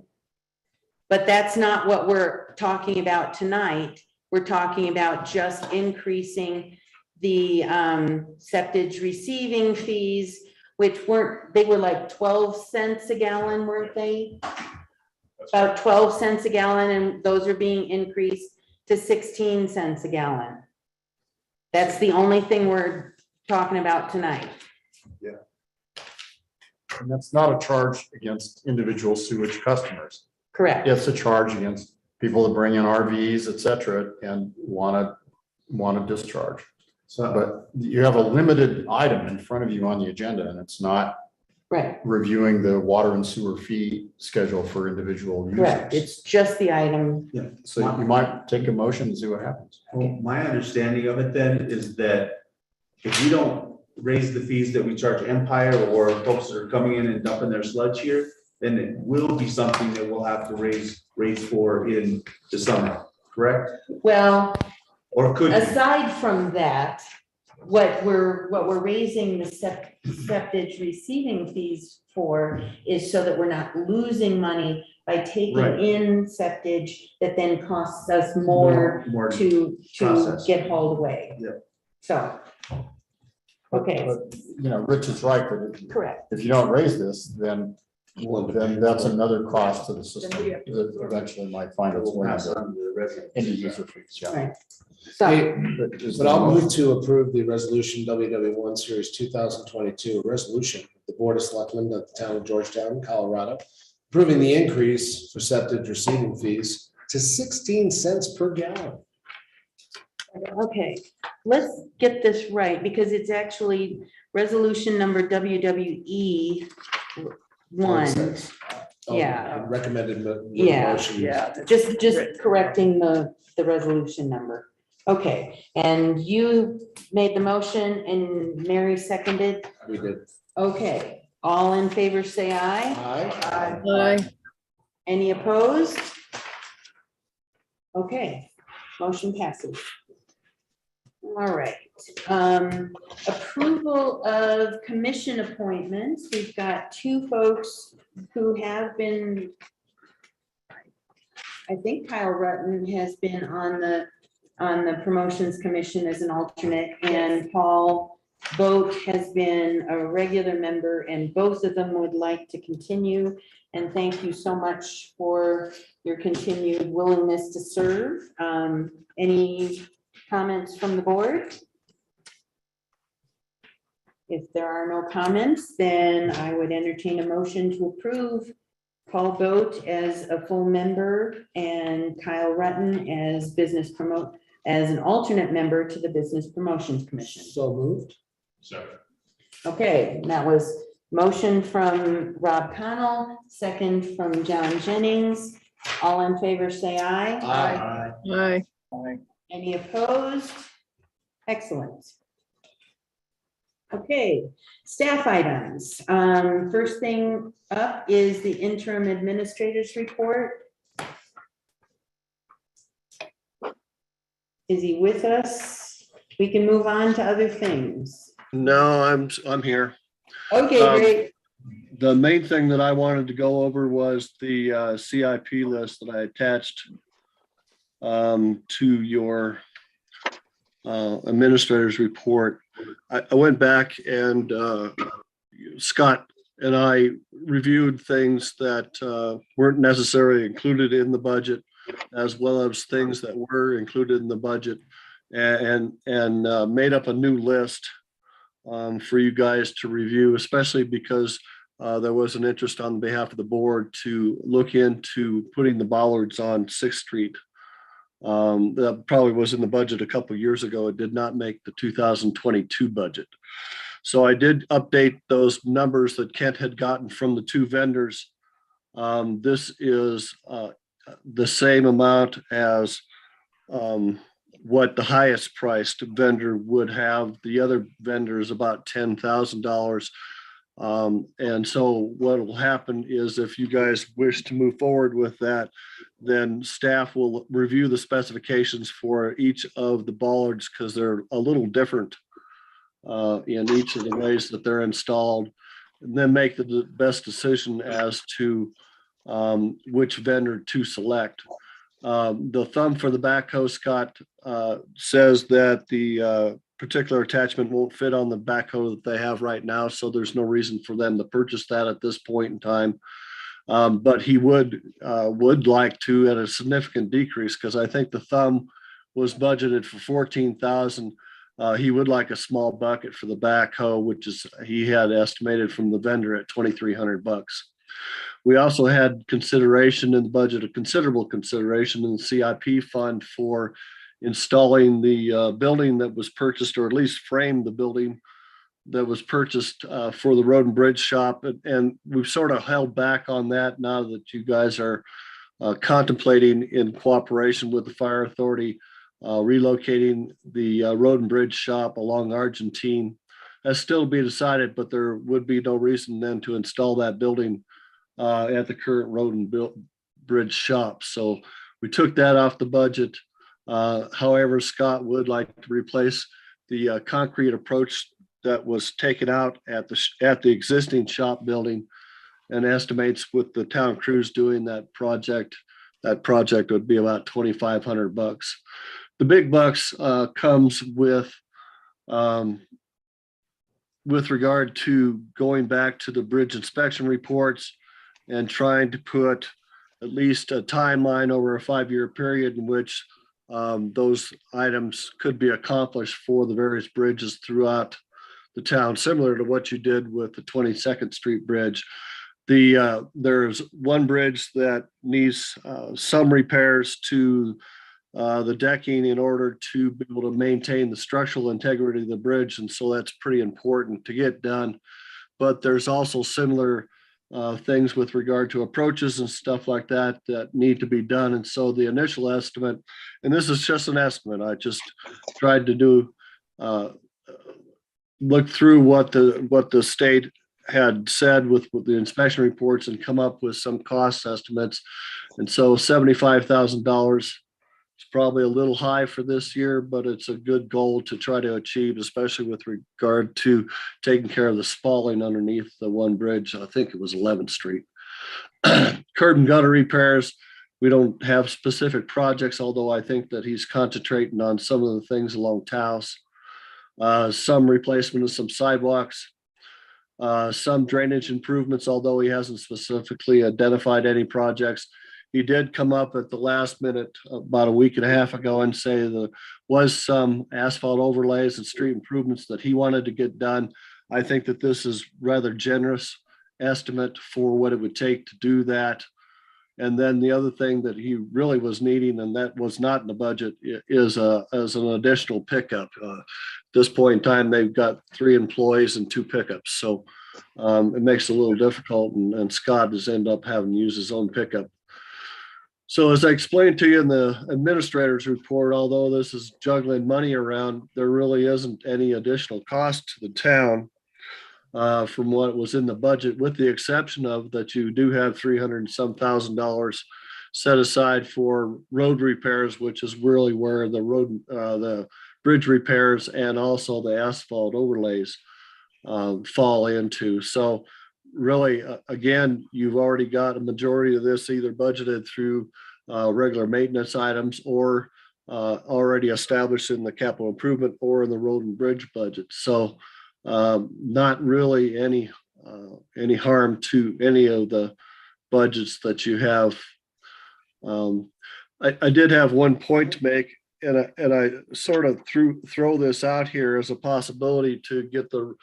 Speaker 3: But that's not what we're talking about tonight. We're talking about just increasing the septage receiving fees, which they were like 12 cents a gallon, weren't they? About 12 cents a gallon, and those are being increased to 16 cents a gallon. That's the only thing we're talking about tonight.
Speaker 9: And that's not a charge against individual sewage customers.
Speaker 3: Correct.
Speaker 9: It's a charge against people that bring in RVs, et cetera, and want to discharge. So, but you have a limited item in front of you on the agenda, and it's not
Speaker 3: Right.
Speaker 9: reviewing the water and sewer fee schedule for individual users.
Speaker 3: Correct. It's just the item.
Speaker 10: Yeah.
Speaker 9: So you might take a motion and see what happens.
Speaker 10: Well, my understanding of it then is that if we don't raise the fees that we charge Empire or folks that are coming in and dumping their sludge here, then it will be something that we'll have to raise for in the summer, correct?
Speaker 3: Well,
Speaker 10: Or could be.
Speaker 3: aside from that, what we're raising the septage receiving fees for is so that we're not losing money by taking
Speaker 10: Right.
Speaker 3: in septage that then costs us more to
Speaker 10: process.
Speaker 3: get hauled away.
Speaker 10: Yeah.
Speaker 3: So, okay,
Speaker 9: But, you know, Rich is right, that
Speaker 3: correct.
Speaker 9: if you don't raise this, then that's another cost to the system that eventually might find its way into user fees. Yeah.
Speaker 3: Right. So,
Speaker 7: But I'll move to approve the resolution WW1 Series 2022, a resolution of the Board of Selectmen of the Town of Georgetown, Colorado, approving the increase for septic receiving fees to 16 cents per gallon.
Speaker 3: okay, let's get this right, because it's actually resolution number WWE 1. Yeah.
Speaker 7: Recommended
Speaker 3: Yeah.
Speaker 7: motion.
Speaker 3: Just correcting the resolution number. Okay, and you made the motion and Mary seconded?
Speaker 7: We did.
Speaker 3: Okay, all in favor, say aye.
Speaker 7: Aye.
Speaker 4: Aye.
Speaker 3: Any opposed? Okay, motion passes. All right, approval of commission appointments. We've got two folks who have been I think Kyle Rutten has been on the promotions commission as an alternate, and Paul Boat has been a regular member, and both of them would like to continue. And thank you so much for your continued willingness to serve. Any comments from the board? If there are no comments, then I would entertain a motion to approve Paul Boat as a full member and Kyle Rutten as an alternate member to the Business Promotions Commission.
Speaker 7: So moved.
Speaker 3: Okay, that was motion from Rob Connell, second from John Jennings. All in favor, say aye.
Speaker 4: Aye.
Speaker 3: Any opposed? Excellent. Okay, staff items. First thing up is the interim administrator's report. Is he with us? We can move on to other things.
Speaker 8: No, I'm here.
Speaker 3: Okay, great.
Speaker 8: The main thing that I wanted to go over was the CIP list that I attached to your administrator's report. I went back and Scott and I reviewed things that weren't necessarily included in the budget, as well as things that were included in the budget, and made up a new list for you guys to review, especially because there was an interest on behalf of the board to look into putting the bollards on 6th Street. That probably was in the budget a couple of years ago. It did not make the 2022 budget. So I did update those numbers that Kent had gotten from the two vendors. This is the same amount as what the highest priced vendor would have. The other vendor is about $10,000. And so what will happen is if you guys wish to move forward with that, then staff will review the specifications for each of the bollards because they're a little different in each of the ways that they're installed, and then make the best decision as to which vendor to select. The thumb for the backhoe, Scott, says that the particular attachment won't fit on the backhoe that they have right now, so there's no reason for them to purchase that at this point in time. But he would like to at a significant decrease, because I think the thumb was budgeted for 14,000. He would like a small bucket for the backhoe, which is he had estimated from the vendor at $2,300. We also had consideration in the budget, a considerable consideration in the CIP fund for installing the building that was purchased, or at least framed the building that was purchased for the road and bridge shop. And we've sort of held back on that now that you guys are contemplating, in cooperation with the fire authority, relocating the road and bridge shop along Argentine. That's still to be decided, but there would be no reason then to install that building at the current road and bridge shop. So we took that off the budget. However, Scott would like to replace the concrete approach that was taken out at the existing shop building, and estimates with the town crews doing that project would be about $2,500. The big bucks comes with regard to going back to the bridge inspection reports and trying to put at least a timeline over a 5-year period in which those items could be accomplished for the various bridges throughout the town, similar to what you did with the 22nd Street Bridge. There's one bridge that needs some repairs to the decking in order to be able to maintain the structural integrity of the bridge, and so that's pretty important to get done. But there's also similar things with regard to approaches and stuff like that that need to be done. And so the initial estimate, and this is just an estimate, I just tried to do look through what the state had said with the inspection reports and come up with some cost estimates. And so $75,000 is probably a little high for this year, but it's a good goal to try to achieve, especially with regard to taking care of the spalling underneath the one bridge. I think it was 11th Street. Curb and gutter repairs. We don't have specific projects, although I think that he's concentrating on some of the things along Taos. Some replacement of some sidewalks, some drainage improvements, although he hasn't specifically identified any projects. He did come up at the last minute about a week and a half ago and say there was some asphalt overlays and street improvements that he wanted to get done. I think that this is rather generous estimate for what it would take to do that. And then the other thing that he really was needing, and that was not in the budget, is as an additional pickup. At this point in time, they've got 3 employees and 2 pickups. So it makes it a little difficult, and Scott has ended up having to use his own pickup. So as I explained to you in the administrator's report, although this is juggling money around, there really isn't any additional cost to the town from what was in the budget, with the exception of that you do have $300 and some thousand set aside for road repairs, which is really where the bridge repairs and also the asphalt overlays fall into. So really, again, you've already got a majority of this either budgeted through regular maintenance items or already established in the capital improvement or in the road and bridge budget. So not really any harm to any of the budgets that you have. I did have one point to make, and I sort of throw this out here as a possibility to get the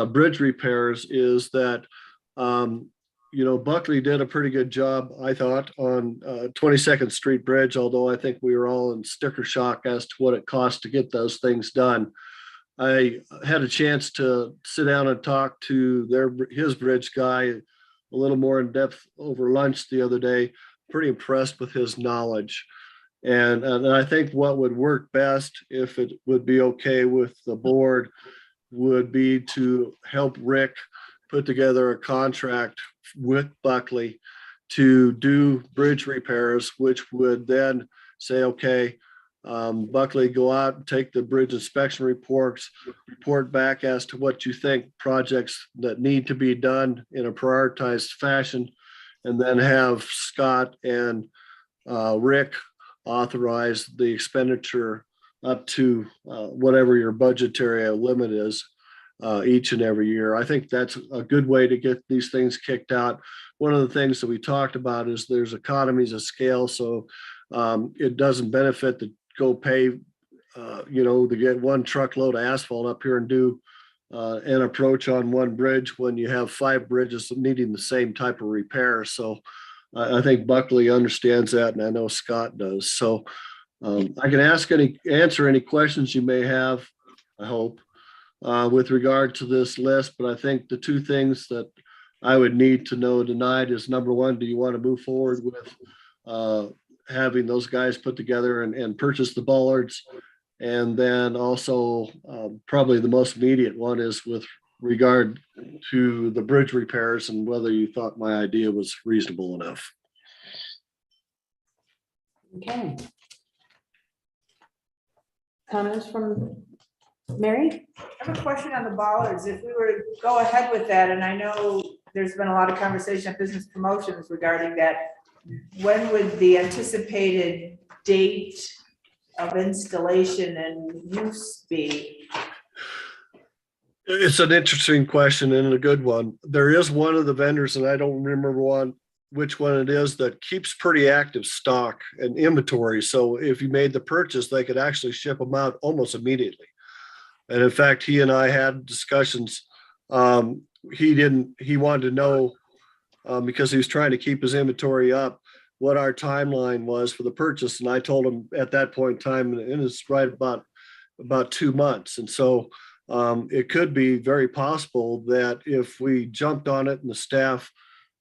Speaker 8: bridge repairs, is that Buckley did a pretty good job, I thought, on 22nd Street Bridge, although I think we were all in sticker shock as to what it cost to get those things done. I had a chance to sit down and talk to his bridge guy a little more in depth over lunch the other day. Pretty impressed with his knowledge. And I think what would work best, if it would be okay with the board, would be to help Rick put together a contract with Buckley to do bridge repairs, which would then say, okay, Buckley, go out and take the bridge inspection reports, report back as to what you think projects that need to be done in a prioritized fashion, and then have Scott and Rick authorize the expenditure up to whatever your budgetary limit is each and every year. I think that's a good way to get these things kicked out. One of the things that we talked about is there's economies of scale, so it doesn't benefit to go pay, to get one truckload of asphalt up here and do an approach on one bridge when you have 5 bridges needing the same type of repair. So I think Buckley understands that, and I know Scott does. So I can answer any questions you may have, I hope, with regard to this list. But I think the 2 things that I would need to know tonight is, number one, do you want to move forward with having those guys put together and purchase the bollards? And then also probably the most immediate one is with regard to the bridge repairs and whether you thought my idea was reasonable enough.
Speaker 3: Okay. Comments from Mary?
Speaker 6: I have a question on the bollards. If we were to go ahead with that, and I know there's been a lot of conversation at business promotions regarding that, when would the anticipated date of installation and use be?
Speaker 8: It's an interesting question and a good one. There is one of the vendors, and I don't remember which one it is, that keeps pretty active stock and inventory. So if you made the purchase, they could actually ship them out almost immediately. And in fact, he and I had discussions. He wanted to know, because he was trying to keep his inventory up, what our timeline was for the purchase. And I told him at that point in time, and it's right about 2 months. And so it could be very possible that if we jumped on it and the staff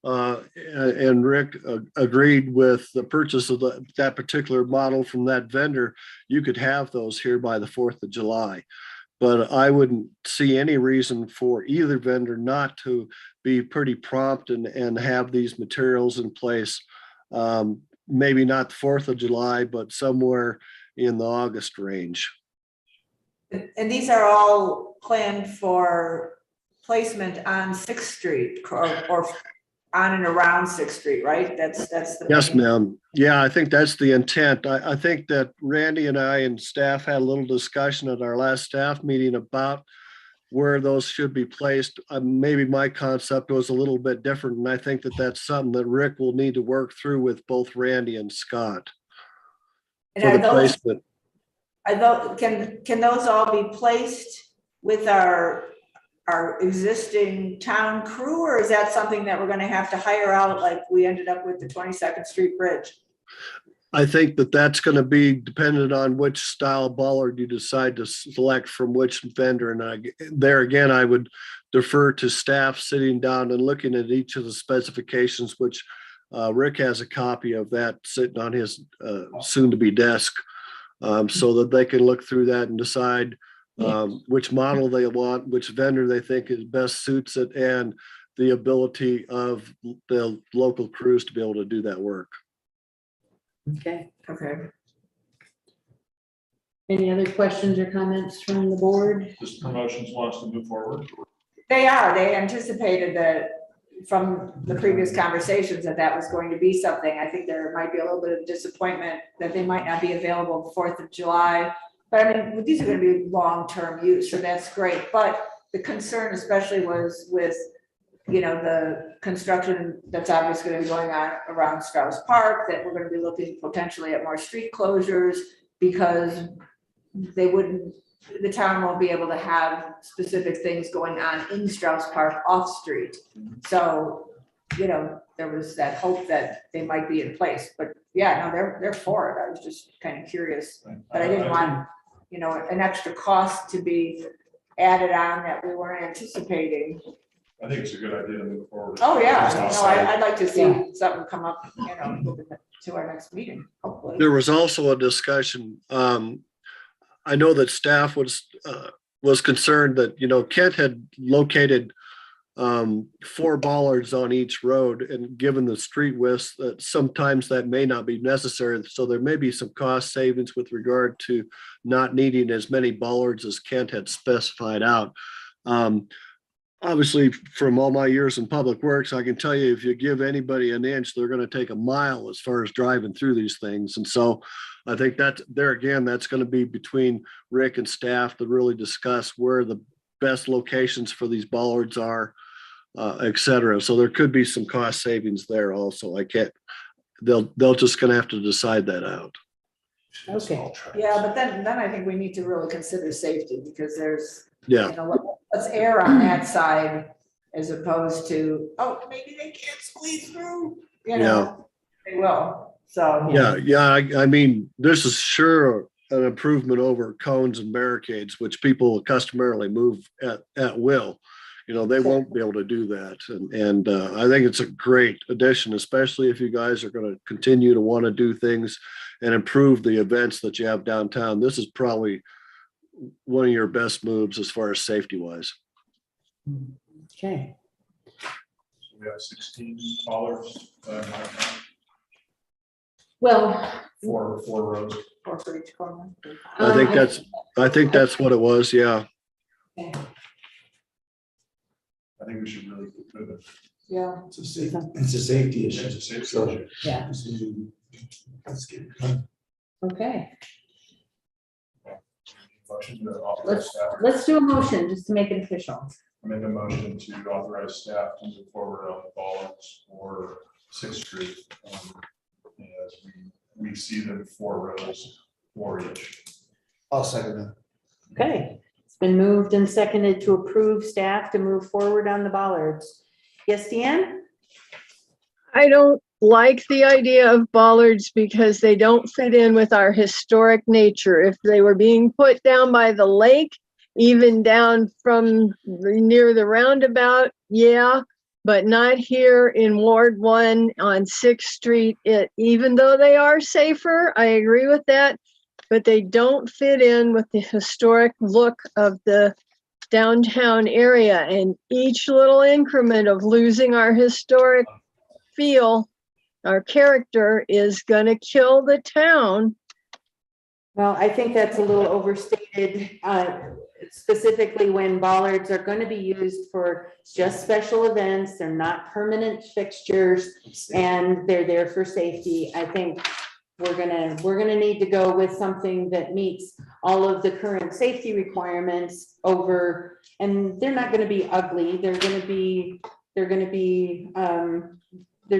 Speaker 8: and Rick agreed with the purchase of that particular model from that vendor, you could have those here by the 4th of July. But I wouldn't see any reason for either vendor not to be pretty prompt and have these materials in place. Maybe not the 4th of July, but somewhere in the August range.
Speaker 6: And these are all planned for placement on 6th Street or on and around Sixth Street, right? That's the.
Speaker 8: Yes,
Speaker 6: main-
Speaker 8: ma'am. Yeah, I think that's the intent. I think that Randy and I and staff had a little discussion at our last staff meeting about where those should be placed. Maybe my concept was a little bit different, and I think that that's something that Rick will need to work through with both Randy and Scott
Speaker 6: And
Speaker 8: for
Speaker 6: are
Speaker 8: the
Speaker 6: those,
Speaker 8: placement.
Speaker 6: can those all be placed with our existing town crew, or is that something that we're gonna have to hire out like we ended up with the 22nd Street Bridge?
Speaker 8: I think that that's going to be dependent on which style bollard you decide to select from which vendor. And there again, I would defer to staff sitting down and looking at each of the specifications, which Rick has a copy of that sitting on his soon-to-be desk, so that they can look through that and decide which model they want, which vendor they think is best suits it, and the ability of the local crews to be able to do that work.
Speaker 3: Okay.
Speaker 6: Okay.
Speaker 3: Any other questions or comments from the board?
Speaker 9: This promotions wants to move forward.
Speaker 6: They anticipated that from the previous conversations that was going to be something. I think there might be a little bit of disappointment that they might not be available 4th of July. But I mean, these are going to be long-term use, so that's great. But the concern especially was with, you know, the construction that's obviously going to be going on around Strauss Park, that we're going to be looking potentially at more street closures because the town won't be able to have specific things going on in Strauss Park off street. So, you know, there was that hope that they might be in place, but yeah, no, they're for it. I was just kind of curious, but I didn't want, you know, an extra cost to be added on that we weren't anticipating.
Speaker 9: I think it's a good idea to move forward.
Speaker 6: Oh, yeah, no,
Speaker 9: Outside.
Speaker 6: I'd like to see
Speaker 3: Yeah.
Speaker 6: something come up, you know, to our next meeting, hopefully.
Speaker 8: There was also a discussion. I know that staff was concerned that, you know, Kent had located 4 bollards on each road, and given the street widths, that sometimes that may not be necessary. So there may be some cost savings with regard to not needing as many bollards as Kent had specified out. Obviously, from all my years in public works, I can tell you, if you give anybody an inch, they're going to take a mile as far as driving through these things. And so I think that there again, that's going to be between Rick and staff to really discuss where the best locations for these bollards are, et cetera. So there could be some cost savings there also. They'll just going to have to decide that out.
Speaker 3: Okay.
Speaker 6: Yeah, but then I think we need to really consider safety, because there's,
Speaker 8: Yeah.
Speaker 6: you know, let's err on that side as opposed to, oh, maybe they can't squeeze through, you know, they will, so.
Speaker 8: Yeah. I mean, this is sure an improvement over cones and barricades, which people customarily move at will. You know, they won't be able to do that. And I think it's a great addition, especially if you guys are going to continue to want to do things and improve the events that you have downtown. This is probably one of your best moves as far as safety wise.
Speaker 3: Okay.
Speaker 9: We have 16 bollards,
Speaker 3: Well,
Speaker 9: four rows.
Speaker 6: Or for each corner.
Speaker 8: I think that's what it was. Yeah.
Speaker 3: Okay.
Speaker 9: I think we should really move it.
Speaker 6: Yeah.
Speaker 7: It's a safety issue.
Speaker 9: It's a safety issue.
Speaker 3: Yeah.
Speaker 7: Let's get it done.
Speaker 3: Okay,
Speaker 9: Motion to authorize staff,
Speaker 3: let's do a motion just to make it official.
Speaker 9: make a motion to authorize staff to move forward on the bollards for 6th Street. As we see them 4 rows, 4 each.
Speaker 7: I'll second that.
Speaker 3: Okay, it's been moved and seconded to approve staff to move forward on the bollards. Yes, Deanne?
Speaker 4: I don't like the idea of bollards because they don't fit in with our historic nature. If they were being put down by the lake, even down from near the roundabout, yeah, but not here in Ward 1 on 6th Street. Even though they are safer, I agree with that, but they don't fit in with the historic look of the downtown area, and each little increment of losing our historic feel, our character, is gonna kill the town.
Speaker 3: Well, I think that's a little overstated. specifically when bollards are gonna be used for just special events, they're not permanent fixtures, and they're there for safety. I think we're gonna need to go with something that meets all of the current safety requirements over, and they're not gonna be ugly, they're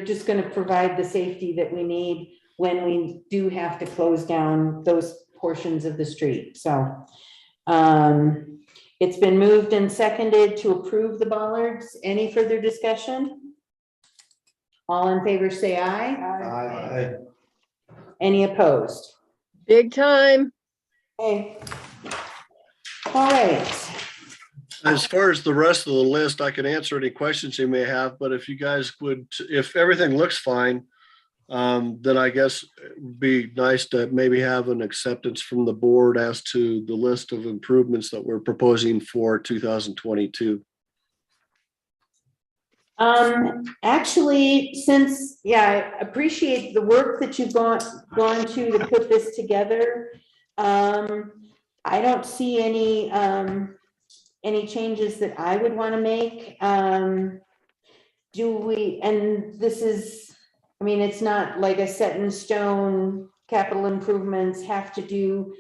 Speaker 3: just gonna provide the safety that we need when we do have to close down those portions of the street, so. It's been moved and seconded to approve the bollards. Any further discussion? All in favor, say aye. Any opposed?
Speaker 4: Big time.
Speaker 3: Okay. All right.
Speaker 8: As far as the rest of the list, I can answer any questions you may have, but if you guys would, if everything looks fine, then I guess it'd be nice to maybe have an acceptance from the board as to the list of improvements that we're proposing for 2022.
Speaker 3: Actually, since, yeah, I appreciate the work that you've gone to put this together. I don't see any changes that I would want to make. Do we, and this is, I mean, it's not like a set in stone, capital improvements have to do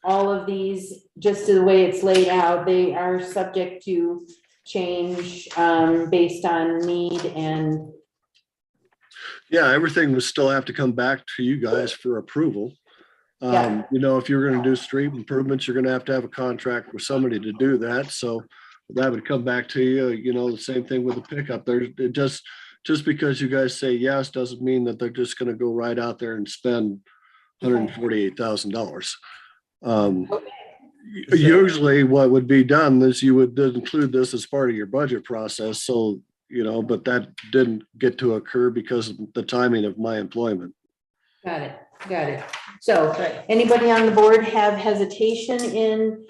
Speaker 3: all of these just the way it's laid out. They are subject to change based on need and.
Speaker 8: Yeah, everything would still have to come back to you guys for approval.
Speaker 3: Yeah.
Speaker 8: You know, if you're gonna do street improvements, you're gonna have to have a contract with somebody to do that, so that would come back to you, you know, the same thing with the pickup. There's just because you guys say yes, doesn't mean that they're just gonna go right out there and spend $148,000. Usually what would be done is you would include this as part of your budget process, so, you know, but that didn't get to occur because of the timing of my employment.
Speaker 3: Got it. So anybody on the board have hesitation in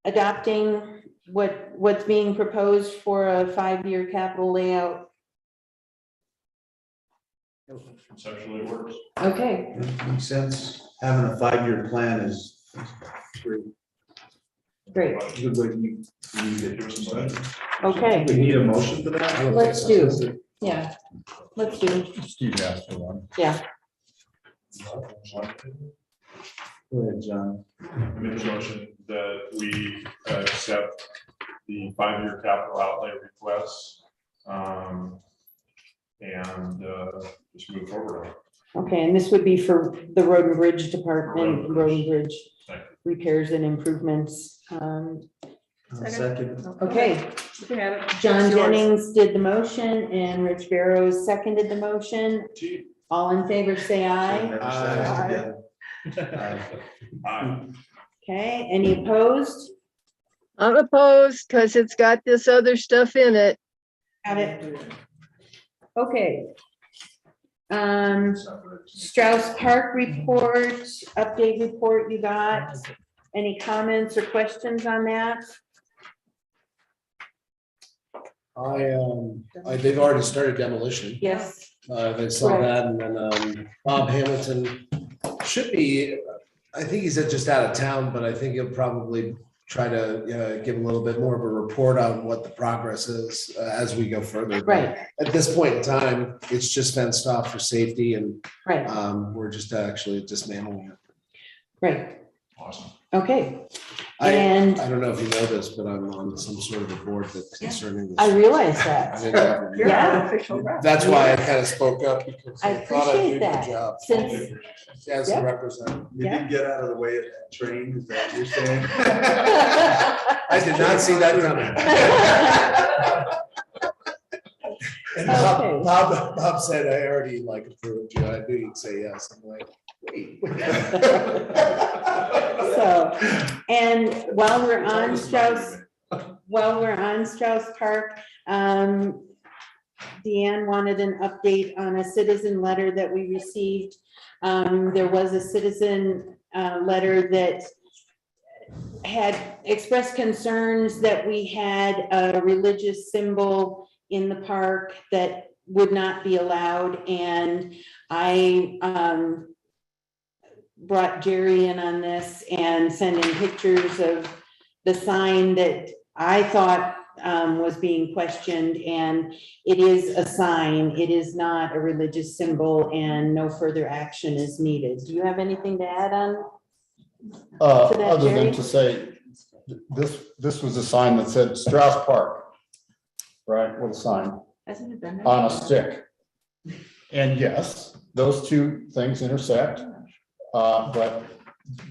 Speaker 3: adopting what's being proposed for a 5-year capital layout?
Speaker 9: Conceptually it works.
Speaker 3: Okay,
Speaker 10: Makes sense. Having a 5-year plan is
Speaker 3: great.
Speaker 10: good way you get your some.
Speaker 3: Okay,
Speaker 10: We need a motion for that?
Speaker 3: let's do. Yeah, let's do.
Speaker 9: Steve asked for one.
Speaker 3: Yeah.
Speaker 10: Go ahead, John.
Speaker 14: Make a motion that we accept the 5-year capital outlay requests. And just move forward.
Speaker 3: Okay, and this would be for the Road and Bridge Department,
Speaker 14: Road
Speaker 3: Road and Bridge
Speaker 14: Thank
Speaker 3: repairs and improvements.
Speaker 10: Second.
Speaker 3: Okay,
Speaker 6: You can have it.
Speaker 3: John
Speaker 6: It's yours.
Speaker 3: Jennings did the motion and Rich Barrows seconded the motion. All in favor, say aye.
Speaker 10: Never said it again.
Speaker 3: Okay, any opposed?
Speaker 4: I'm opposed because it's got this other stuff in it.
Speaker 3: Got it. Okay. Strauss Park report, update report you got. Any comments or questions on that?
Speaker 7: They've already started demolition.
Speaker 3: Yes.
Speaker 7: They saw that, and then Bob Hamilton should be, I think he's just out of town, but I think he'll probably try to give a little bit more of a report on what the progress is as we go further. But
Speaker 3: Right.
Speaker 7: at this point in time, it's just fenced off for safety, and
Speaker 3: Right,
Speaker 7: we're just actually dismantling it.
Speaker 3: right.
Speaker 14: Awesome.
Speaker 3: Okay,
Speaker 7: I
Speaker 3: and
Speaker 7: don't know if you know this, but I'm on some sort of a board that's concerning this.
Speaker 3: I realize
Speaker 7: I
Speaker 3: that.
Speaker 7: didn't know.
Speaker 6: You're
Speaker 3: Yeah.
Speaker 6: an official rep.
Speaker 7: That's why I kind of spoke up, because
Speaker 3: I
Speaker 7: I thought I
Speaker 3: appreciate
Speaker 7: did a good
Speaker 3: that.
Speaker 7: job
Speaker 3: Since,
Speaker 7: as
Speaker 3: Yep.
Speaker 7: a representative.
Speaker 10: You didn't get out of the way of that train, is that what you're saying?
Speaker 7: I did not see that coming. And
Speaker 3: Okay.
Speaker 7: Bob said, I already approved you. I knew you'd say yes. I'm like, wait.
Speaker 3: so, and while we're on Strauss Park, Deanne wanted an update on a citizen letter that we received. There was a citizen letter that had expressed concerns that we had a religious symbol in the park that would not be allowed, and I brought Jerry in on this and sent in pictures of the sign that I thought was being questioned, and it is a sign. It is not a religious symbol, and no further action is needed. Do you have anything to add on? To that,
Speaker 9: Other
Speaker 3: Jerry?
Speaker 9: than to say, this was a sign that said Strauss Park, right, with a sign
Speaker 3: Hasn't it been there?
Speaker 9: on a stick. And yes, those two things intersect, but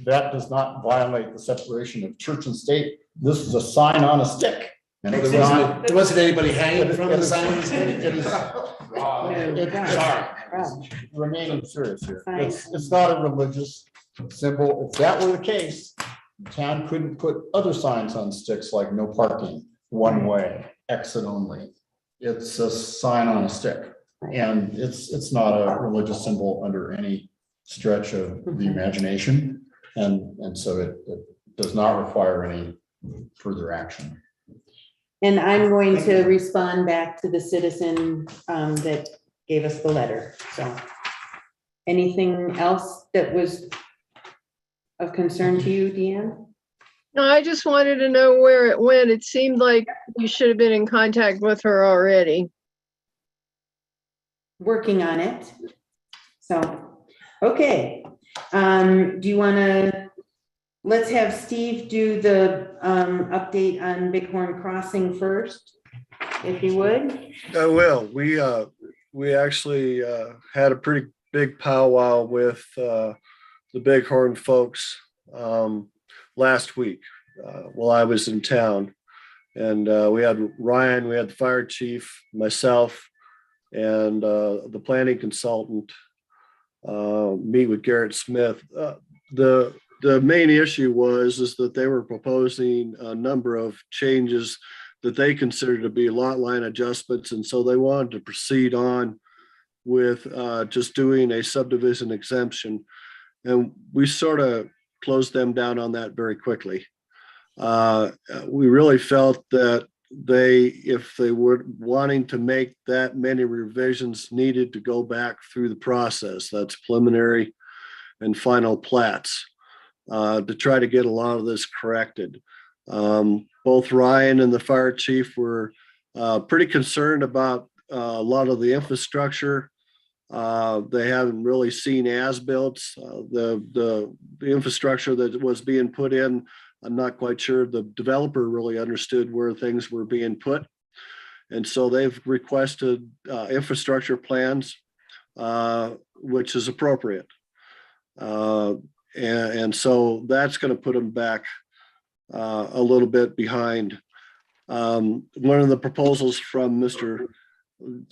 Speaker 9: that does not violate the separation of church and state. This is a sign on a stick. And it's not.
Speaker 7: There wasn't anybody hanging from the sign.
Speaker 9: It is, sorry, remaining serious here. It's not a religious symbol. If that were the case, the town couldn't put other signs on sticks like no parking, one way, exit only. It's a sign on a stick. And it's not a religious symbol under any stretch of the imagination. And so it does not require any further action.
Speaker 3: And I'm going to respond back to the citizen that gave us the letter, so. Anything else that was of concern to you, Deanne?
Speaker 4: No, I just wanted to know where it went. It seemed like you should have been in contact with her already.
Speaker 3: Working on it. So, okay. Do you want to, let's have Steve do the update on Bighorn Crossing first, if you would.
Speaker 8: I will. We actually had a pretty big powwow with the Bighorn folks last week while I was in town. And we had Ryan, we had the fire chief, myself, and the planning consultant meet with Garrett Smith. The main issue is that they were proposing a number of changes that they considered to be lot line adjustments, and so they wanted to proceed on with just doing a subdivision exemption, and we sort of closed them down on that very quickly. We really felt that if they were wanting to make that many revisions, needed to go back through the process. That's preliminary and final plats to try to get a lot of this corrected. Both Ryan and the fire chief were pretty concerned about a lot of the infrastructure. They haven't really seen as-builts. The infrastructure that was being put in, I'm not quite sure the developer really understood where things were being put. And so they've requested infrastructure plans, which is appropriate. And so that's going to put them back a little bit behind. One of the proposals from Mr.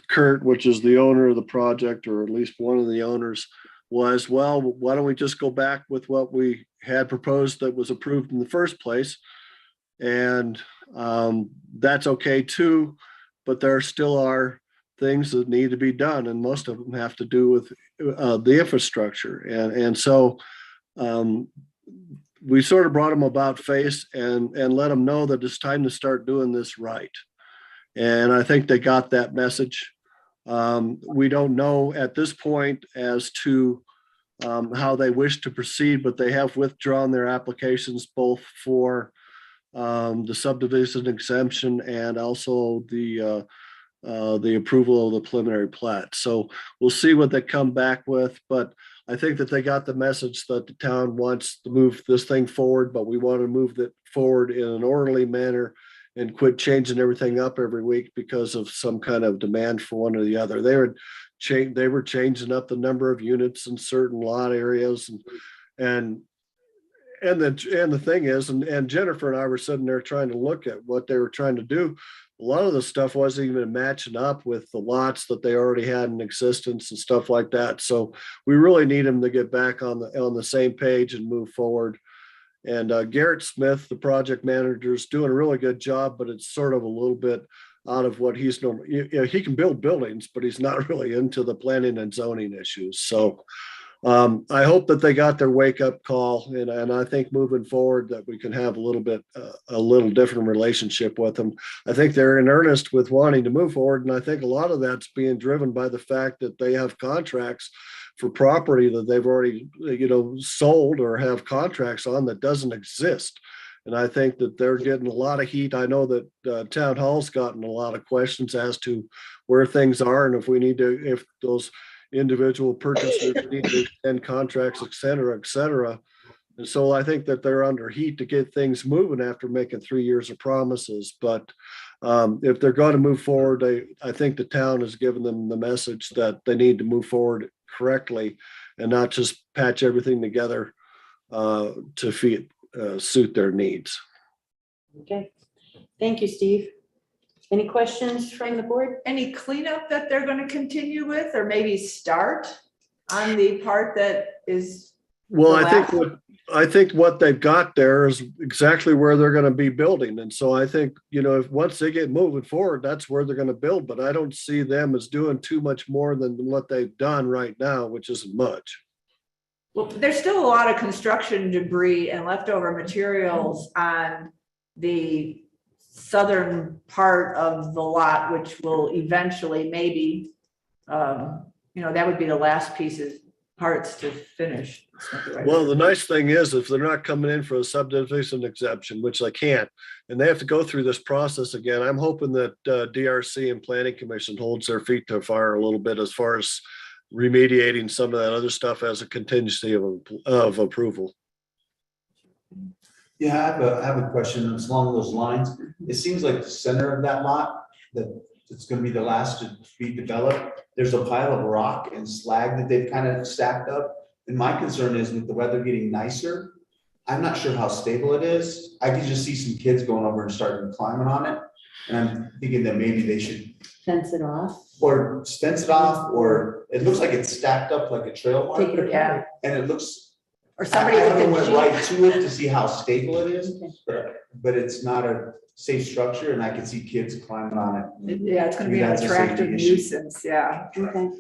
Speaker 8: Kurt, which is the owner of the project, or at least one of the owners, was, well, why don't we just go back with what we had proposed that was approved in the first place? And that's okay too, but there still are things that need to be done, and most of them have to do with the infrastructure. And so we sort of brought them about face and let them know that it's time to start doing this right. And I think they got that message. We don't know at this point as to how they wish to proceed, but they have withdrawn their applications both for the subdivision exemption and also the approval of the preliminary plat. So we'll see what they come back with, but I think that they got the message that the town wants to move this thing forward, but we want to move it forward in an orderly manner and quit changing everything up every week because of some kind of demand for one or the other. They were changing up the number of units in certain lot areas, and the thing is, and Jennifer and I were sitting there trying to look at what they were trying to do. A lot of the stuff wasn't even matching up with the lots that they already had in existence and stuff like that. So we really need them to get back on the same page and move forward. And Garrett Smith, the project manager, is doing a really good job, but it's sort of a little bit out of what he's normally. He can build buildings, but he's not really into the planning and zoning issues. So I hope that they got their wake up call, and I think moving forward that we can have a little different relationship with them. I think they're in earnest with wanting to move forward, and I think a lot of that's being driven by the fact that they have contracts for property that they've already sold or have contracts on that doesn't exist. And I think that they're getting a lot of heat. I know that town hall's gotten a lot of questions as to where things are and if we need to, if those individual purchasers need to extend contracts, et cetera, et cetera. And so I think that they're under heat to get things moving after making 3 years of promises. But if they're going to move forward, I think the town has given them the message that they need to move forward correctly and not just patch everything together to suit their needs.
Speaker 3: Okay, thank you, Steve. Any questions from the board?
Speaker 6: Any cleanup that they're gonna continue with, or maybe start on the part that is?
Speaker 8: Well,
Speaker 6: the
Speaker 8: I think what they've got there is exactly where they're going to be building. And so I think, if once they get moving forward, that's where they're going to build. But I don't see them as doing too much more than what they've done right now, which isn't much.
Speaker 6: Well, there's still a lot of construction debris and leftover materials on the southern part of the lot, which will eventually maybe, that would be the last parts to finish.
Speaker 8: Well, the nice thing is if they're not coming in for a subdivision exemption, which they can't, and they have to go through this process again, I'm hoping that DRC and Planning Commission holds their feet to the fire a little bit as far as remediating some of that other stuff as a contingency of approval.
Speaker 10: Yeah, I have a question that's along those lines. It seems like the center of that lot, that it's gonna be the last to be developed. There's a pile of rock and slag that they've kind of stacked up. And my concern is with the weather getting nicer, I'm not sure how stable it is. I could just see some kids going over and starting climbing on it. And I'm thinking that maybe they should,
Speaker 3: Fence it off.
Speaker 10: or fence it off, or it looks like it's stacked up like a trail
Speaker 3: Take it
Speaker 10: marker.
Speaker 6: Yeah.
Speaker 10: And it looks,
Speaker 6: Or
Speaker 10: I
Speaker 6: somebody with
Speaker 10: haven't
Speaker 6: a
Speaker 10: went
Speaker 6: Jeep.
Speaker 10: right to it to see how stable it is,
Speaker 3: Okay.
Speaker 10: but it's not a safe structure and I can see kids climbing on it.
Speaker 6: Yeah, it's gonna be
Speaker 10: Maybe
Speaker 6: an
Speaker 10: that's a
Speaker 6: attractive
Speaker 10: safety issue.
Speaker 6: nuisance, yeah.
Speaker 3: Okay.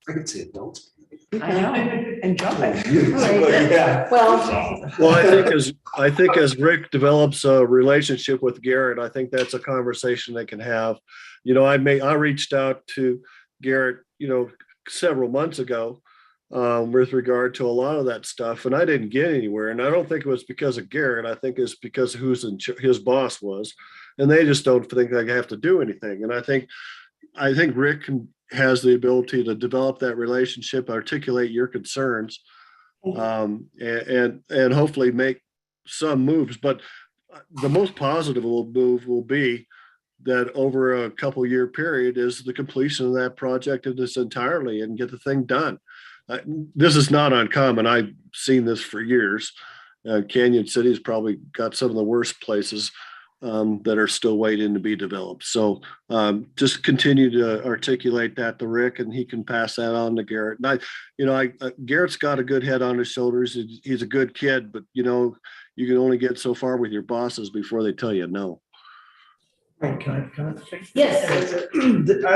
Speaker 7: I could see adults.
Speaker 6: I know, and jumping.
Speaker 10: But yeah.
Speaker 3: Well,
Speaker 8: Well, I think as Rick develops a relationship with Garrett, I think that's a conversation they can have. I reached out to Garrett, several months ago with regard to a lot of that stuff, and I didn't get anywhere. And I don't think it was because of Garrett. I think it's because of his boss was, and they just don't think they have to do anything. And I think Rick has the ability to develop that relationship, articulate your concerns, and hopefully make some moves. But the most positive move will be that over a couple year period is the completion of that project in its entirely and get the thing done. This is not uncommon. I've seen this for years. Canyon City's probably got some of the worst places that are still waiting to be developed. So just continue to articulate that to Rick, and he can pass that on to Garrett. And Garrett's got a good head on his shoulders. He's a good kid, but you can only get so far with your bosses before they tell you no.
Speaker 5: Can I?
Speaker 3: yes,
Speaker 5: I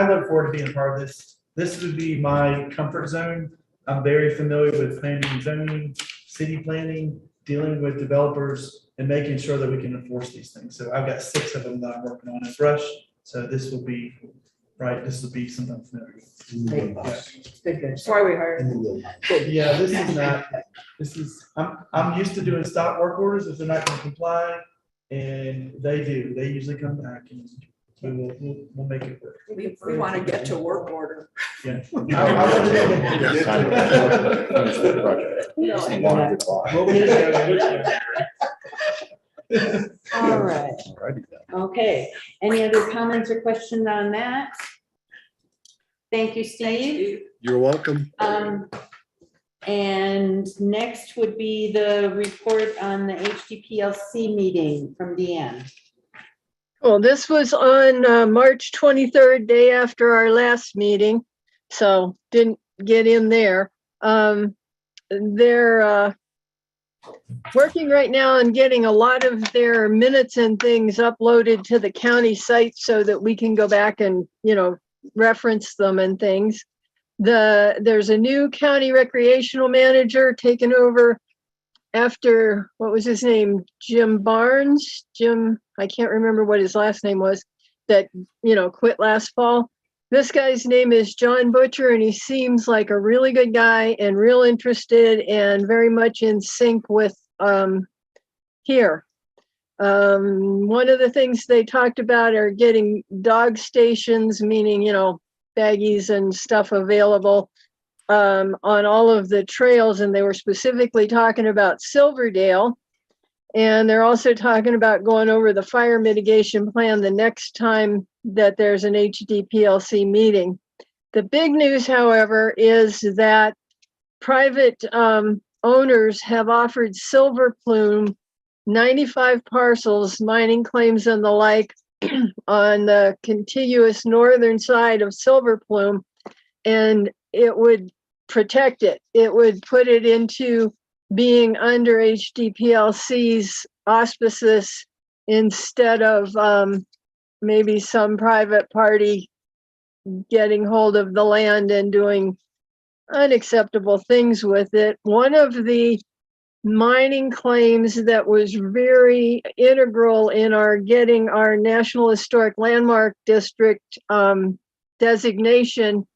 Speaker 5: look forward to being a part of this. This would be my comfort zone. I'm very familiar with planning and zoning, city planning, dealing with developers and making sure that we can enforce these things. So I've got 6 of them that I'm working on at Brush. So this will be, this will be something I'm familiar with.
Speaker 3: good.
Speaker 6: That's why we hired.
Speaker 5: Yeah, I'm used to doing stop work orders if they're not gonna comply. And they usually come back and we'll make it work.
Speaker 6: We want to get to work order.
Speaker 5: Yeah.
Speaker 3: All right. Okay. Any other comments or questions on that? Thank you, Steve.
Speaker 8: You're welcome.
Speaker 3: And next would be the report on the HDPLC meeting from Deanne.
Speaker 4: Well, this was on March 23rd, day after our last meeting, so didn't get in there. They're working right now on getting a lot of their minutes and things uploaded to the county site so that we can go back and, reference them and things. There's a new county recreational manager taken over after, what was his name? Jim Barnes, I can't remember what his last name was, that, quit last fall. This guy's name is John Butcher, and he seems like a really good guy and real interested and very much in sync with here. One of the things they talked about are getting dog stations, meaning, baggies and stuff available on all of the trails. And they were specifically talking about Silverdale. And they're also talking about going over the fire mitigation plan the next time that there's an HDPLC meeting. The big news, however, is that private owners have offered Silver Plume 95 parcels, mining claims and the like on the contiguous northern side of Silver Plume, and it would protect it. It would put it into being under HDPLC's auspices instead of maybe some private party getting hold of the land and doing unacceptable things with it. One of the mining claims that was very integral in our getting our National Historic Landmark District designation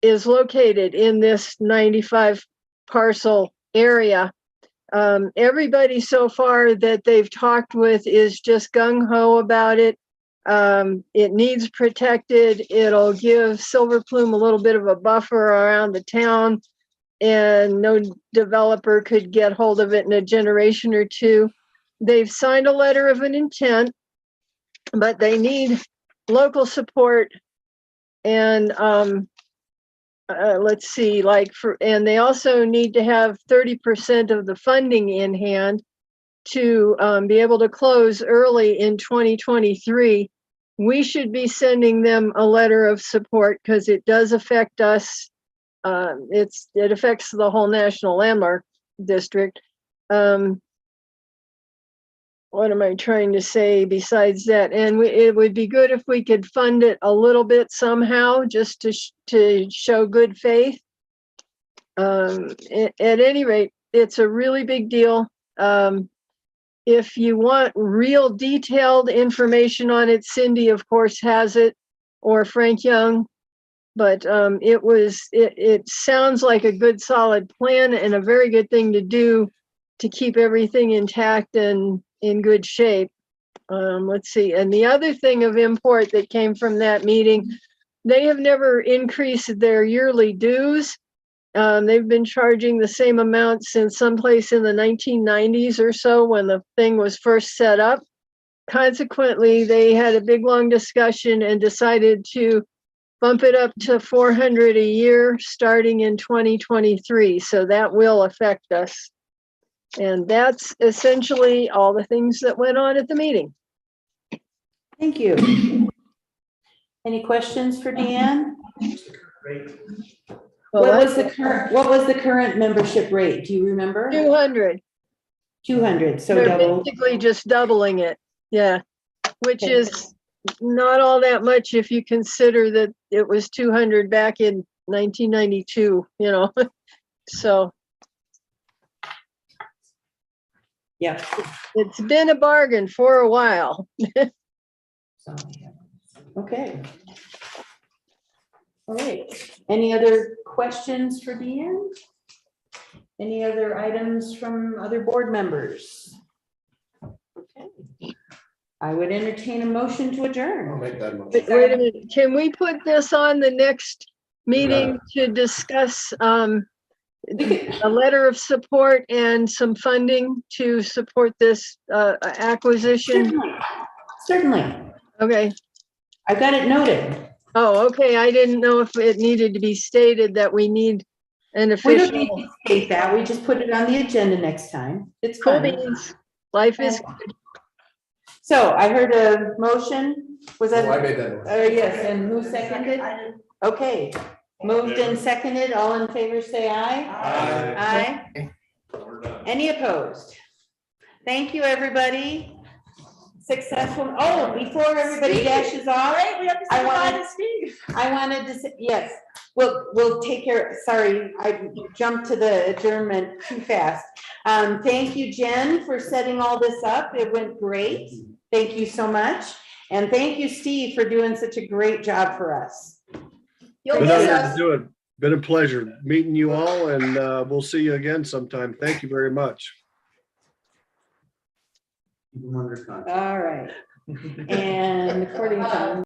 Speaker 4: is located in this 95 parcel area. Everybody so far that they've talked with is just gung-ho about it. It needs protected. It'll give Silver Plume a little bit of a buffer around the town, and no developer could get hold of it in a generation or two. They've signed a letter of an intent, but they need local support. And let's see, and they also need to have 30% of the funding in hand to be able to close early in 2023. We should be sending them a letter of support because it does affect us. It affects the whole National Landmark District. What am I trying to say besides that? And it would be good if we could fund it a little bit somehow, just to show good faith. At any rate, it's a really big deal. If you want real detailed information on it, Cindy, of course, has it, or Frank Young. But it sounds like a good, solid plan and a very good thing to do to keep everything intact and in good shape. Let's see. And the other thing of import that came from that meeting, they have never increased their yearly dues. They've been charging the same amount since someplace in the 1990s or so when the thing was first set up. Consequently, they had a big, long discussion and decided to bump it up to $400 a year starting in 2023. So that will affect us. And that's essentially all the things that went on at the meeting.
Speaker 3: Thank you. Any questions for Deanne? What was the current membership rate? Do you remember?
Speaker 4: 200.
Speaker 3: 200, so
Speaker 4: They're
Speaker 3: double.
Speaker 4: basically just doubling it. Yeah, which is not all that much if you consider that it was 200 back in 1992, so.
Speaker 3: Yeah.
Speaker 4: It's been a bargain for a while.
Speaker 3: Okay. All right. Any other questions for Deanne? Any other items from other board members? Okay. I would entertain a motion to adjourn.
Speaker 7: I'll make that motion.
Speaker 4: Wait a minute. Can we put this on the next meeting to discuss a letter of support and some funding to support this acquisition?
Speaker 3: Certainly.
Speaker 4: Okay.
Speaker 3: I've got it noted.
Speaker 4: Oh, okay. I didn't know if it needed to be stated that we need an
Speaker 3: We
Speaker 4: official.
Speaker 3: don't need to state that. We just put it on the agenda next time. It's
Speaker 4: Cool
Speaker 3: fine.
Speaker 4: beans. Life is good.
Speaker 3: So I heard a motion. Was that?
Speaker 7: Oh, I made that motion.
Speaker 3: Yes, and who seconded? Okay. Moved and seconded. All in favor, say aye. Aye. Any opposed? Thank you, everybody. Successful. Oh, before everybody dashes off, I wanted to say, yes, we'll take care. Sorry, I jumped to the adjournment too fast. Thank you, Jen, for setting all this up. It went great. Thank you so much. And thank you, Steve, for doing such a great job for us.
Speaker 8: Been a pleasure meeting you all, and we'll see you again sometime. Thank you very much.
Speaker 10: Keep them under contract.
Speaker 3: All right. And according to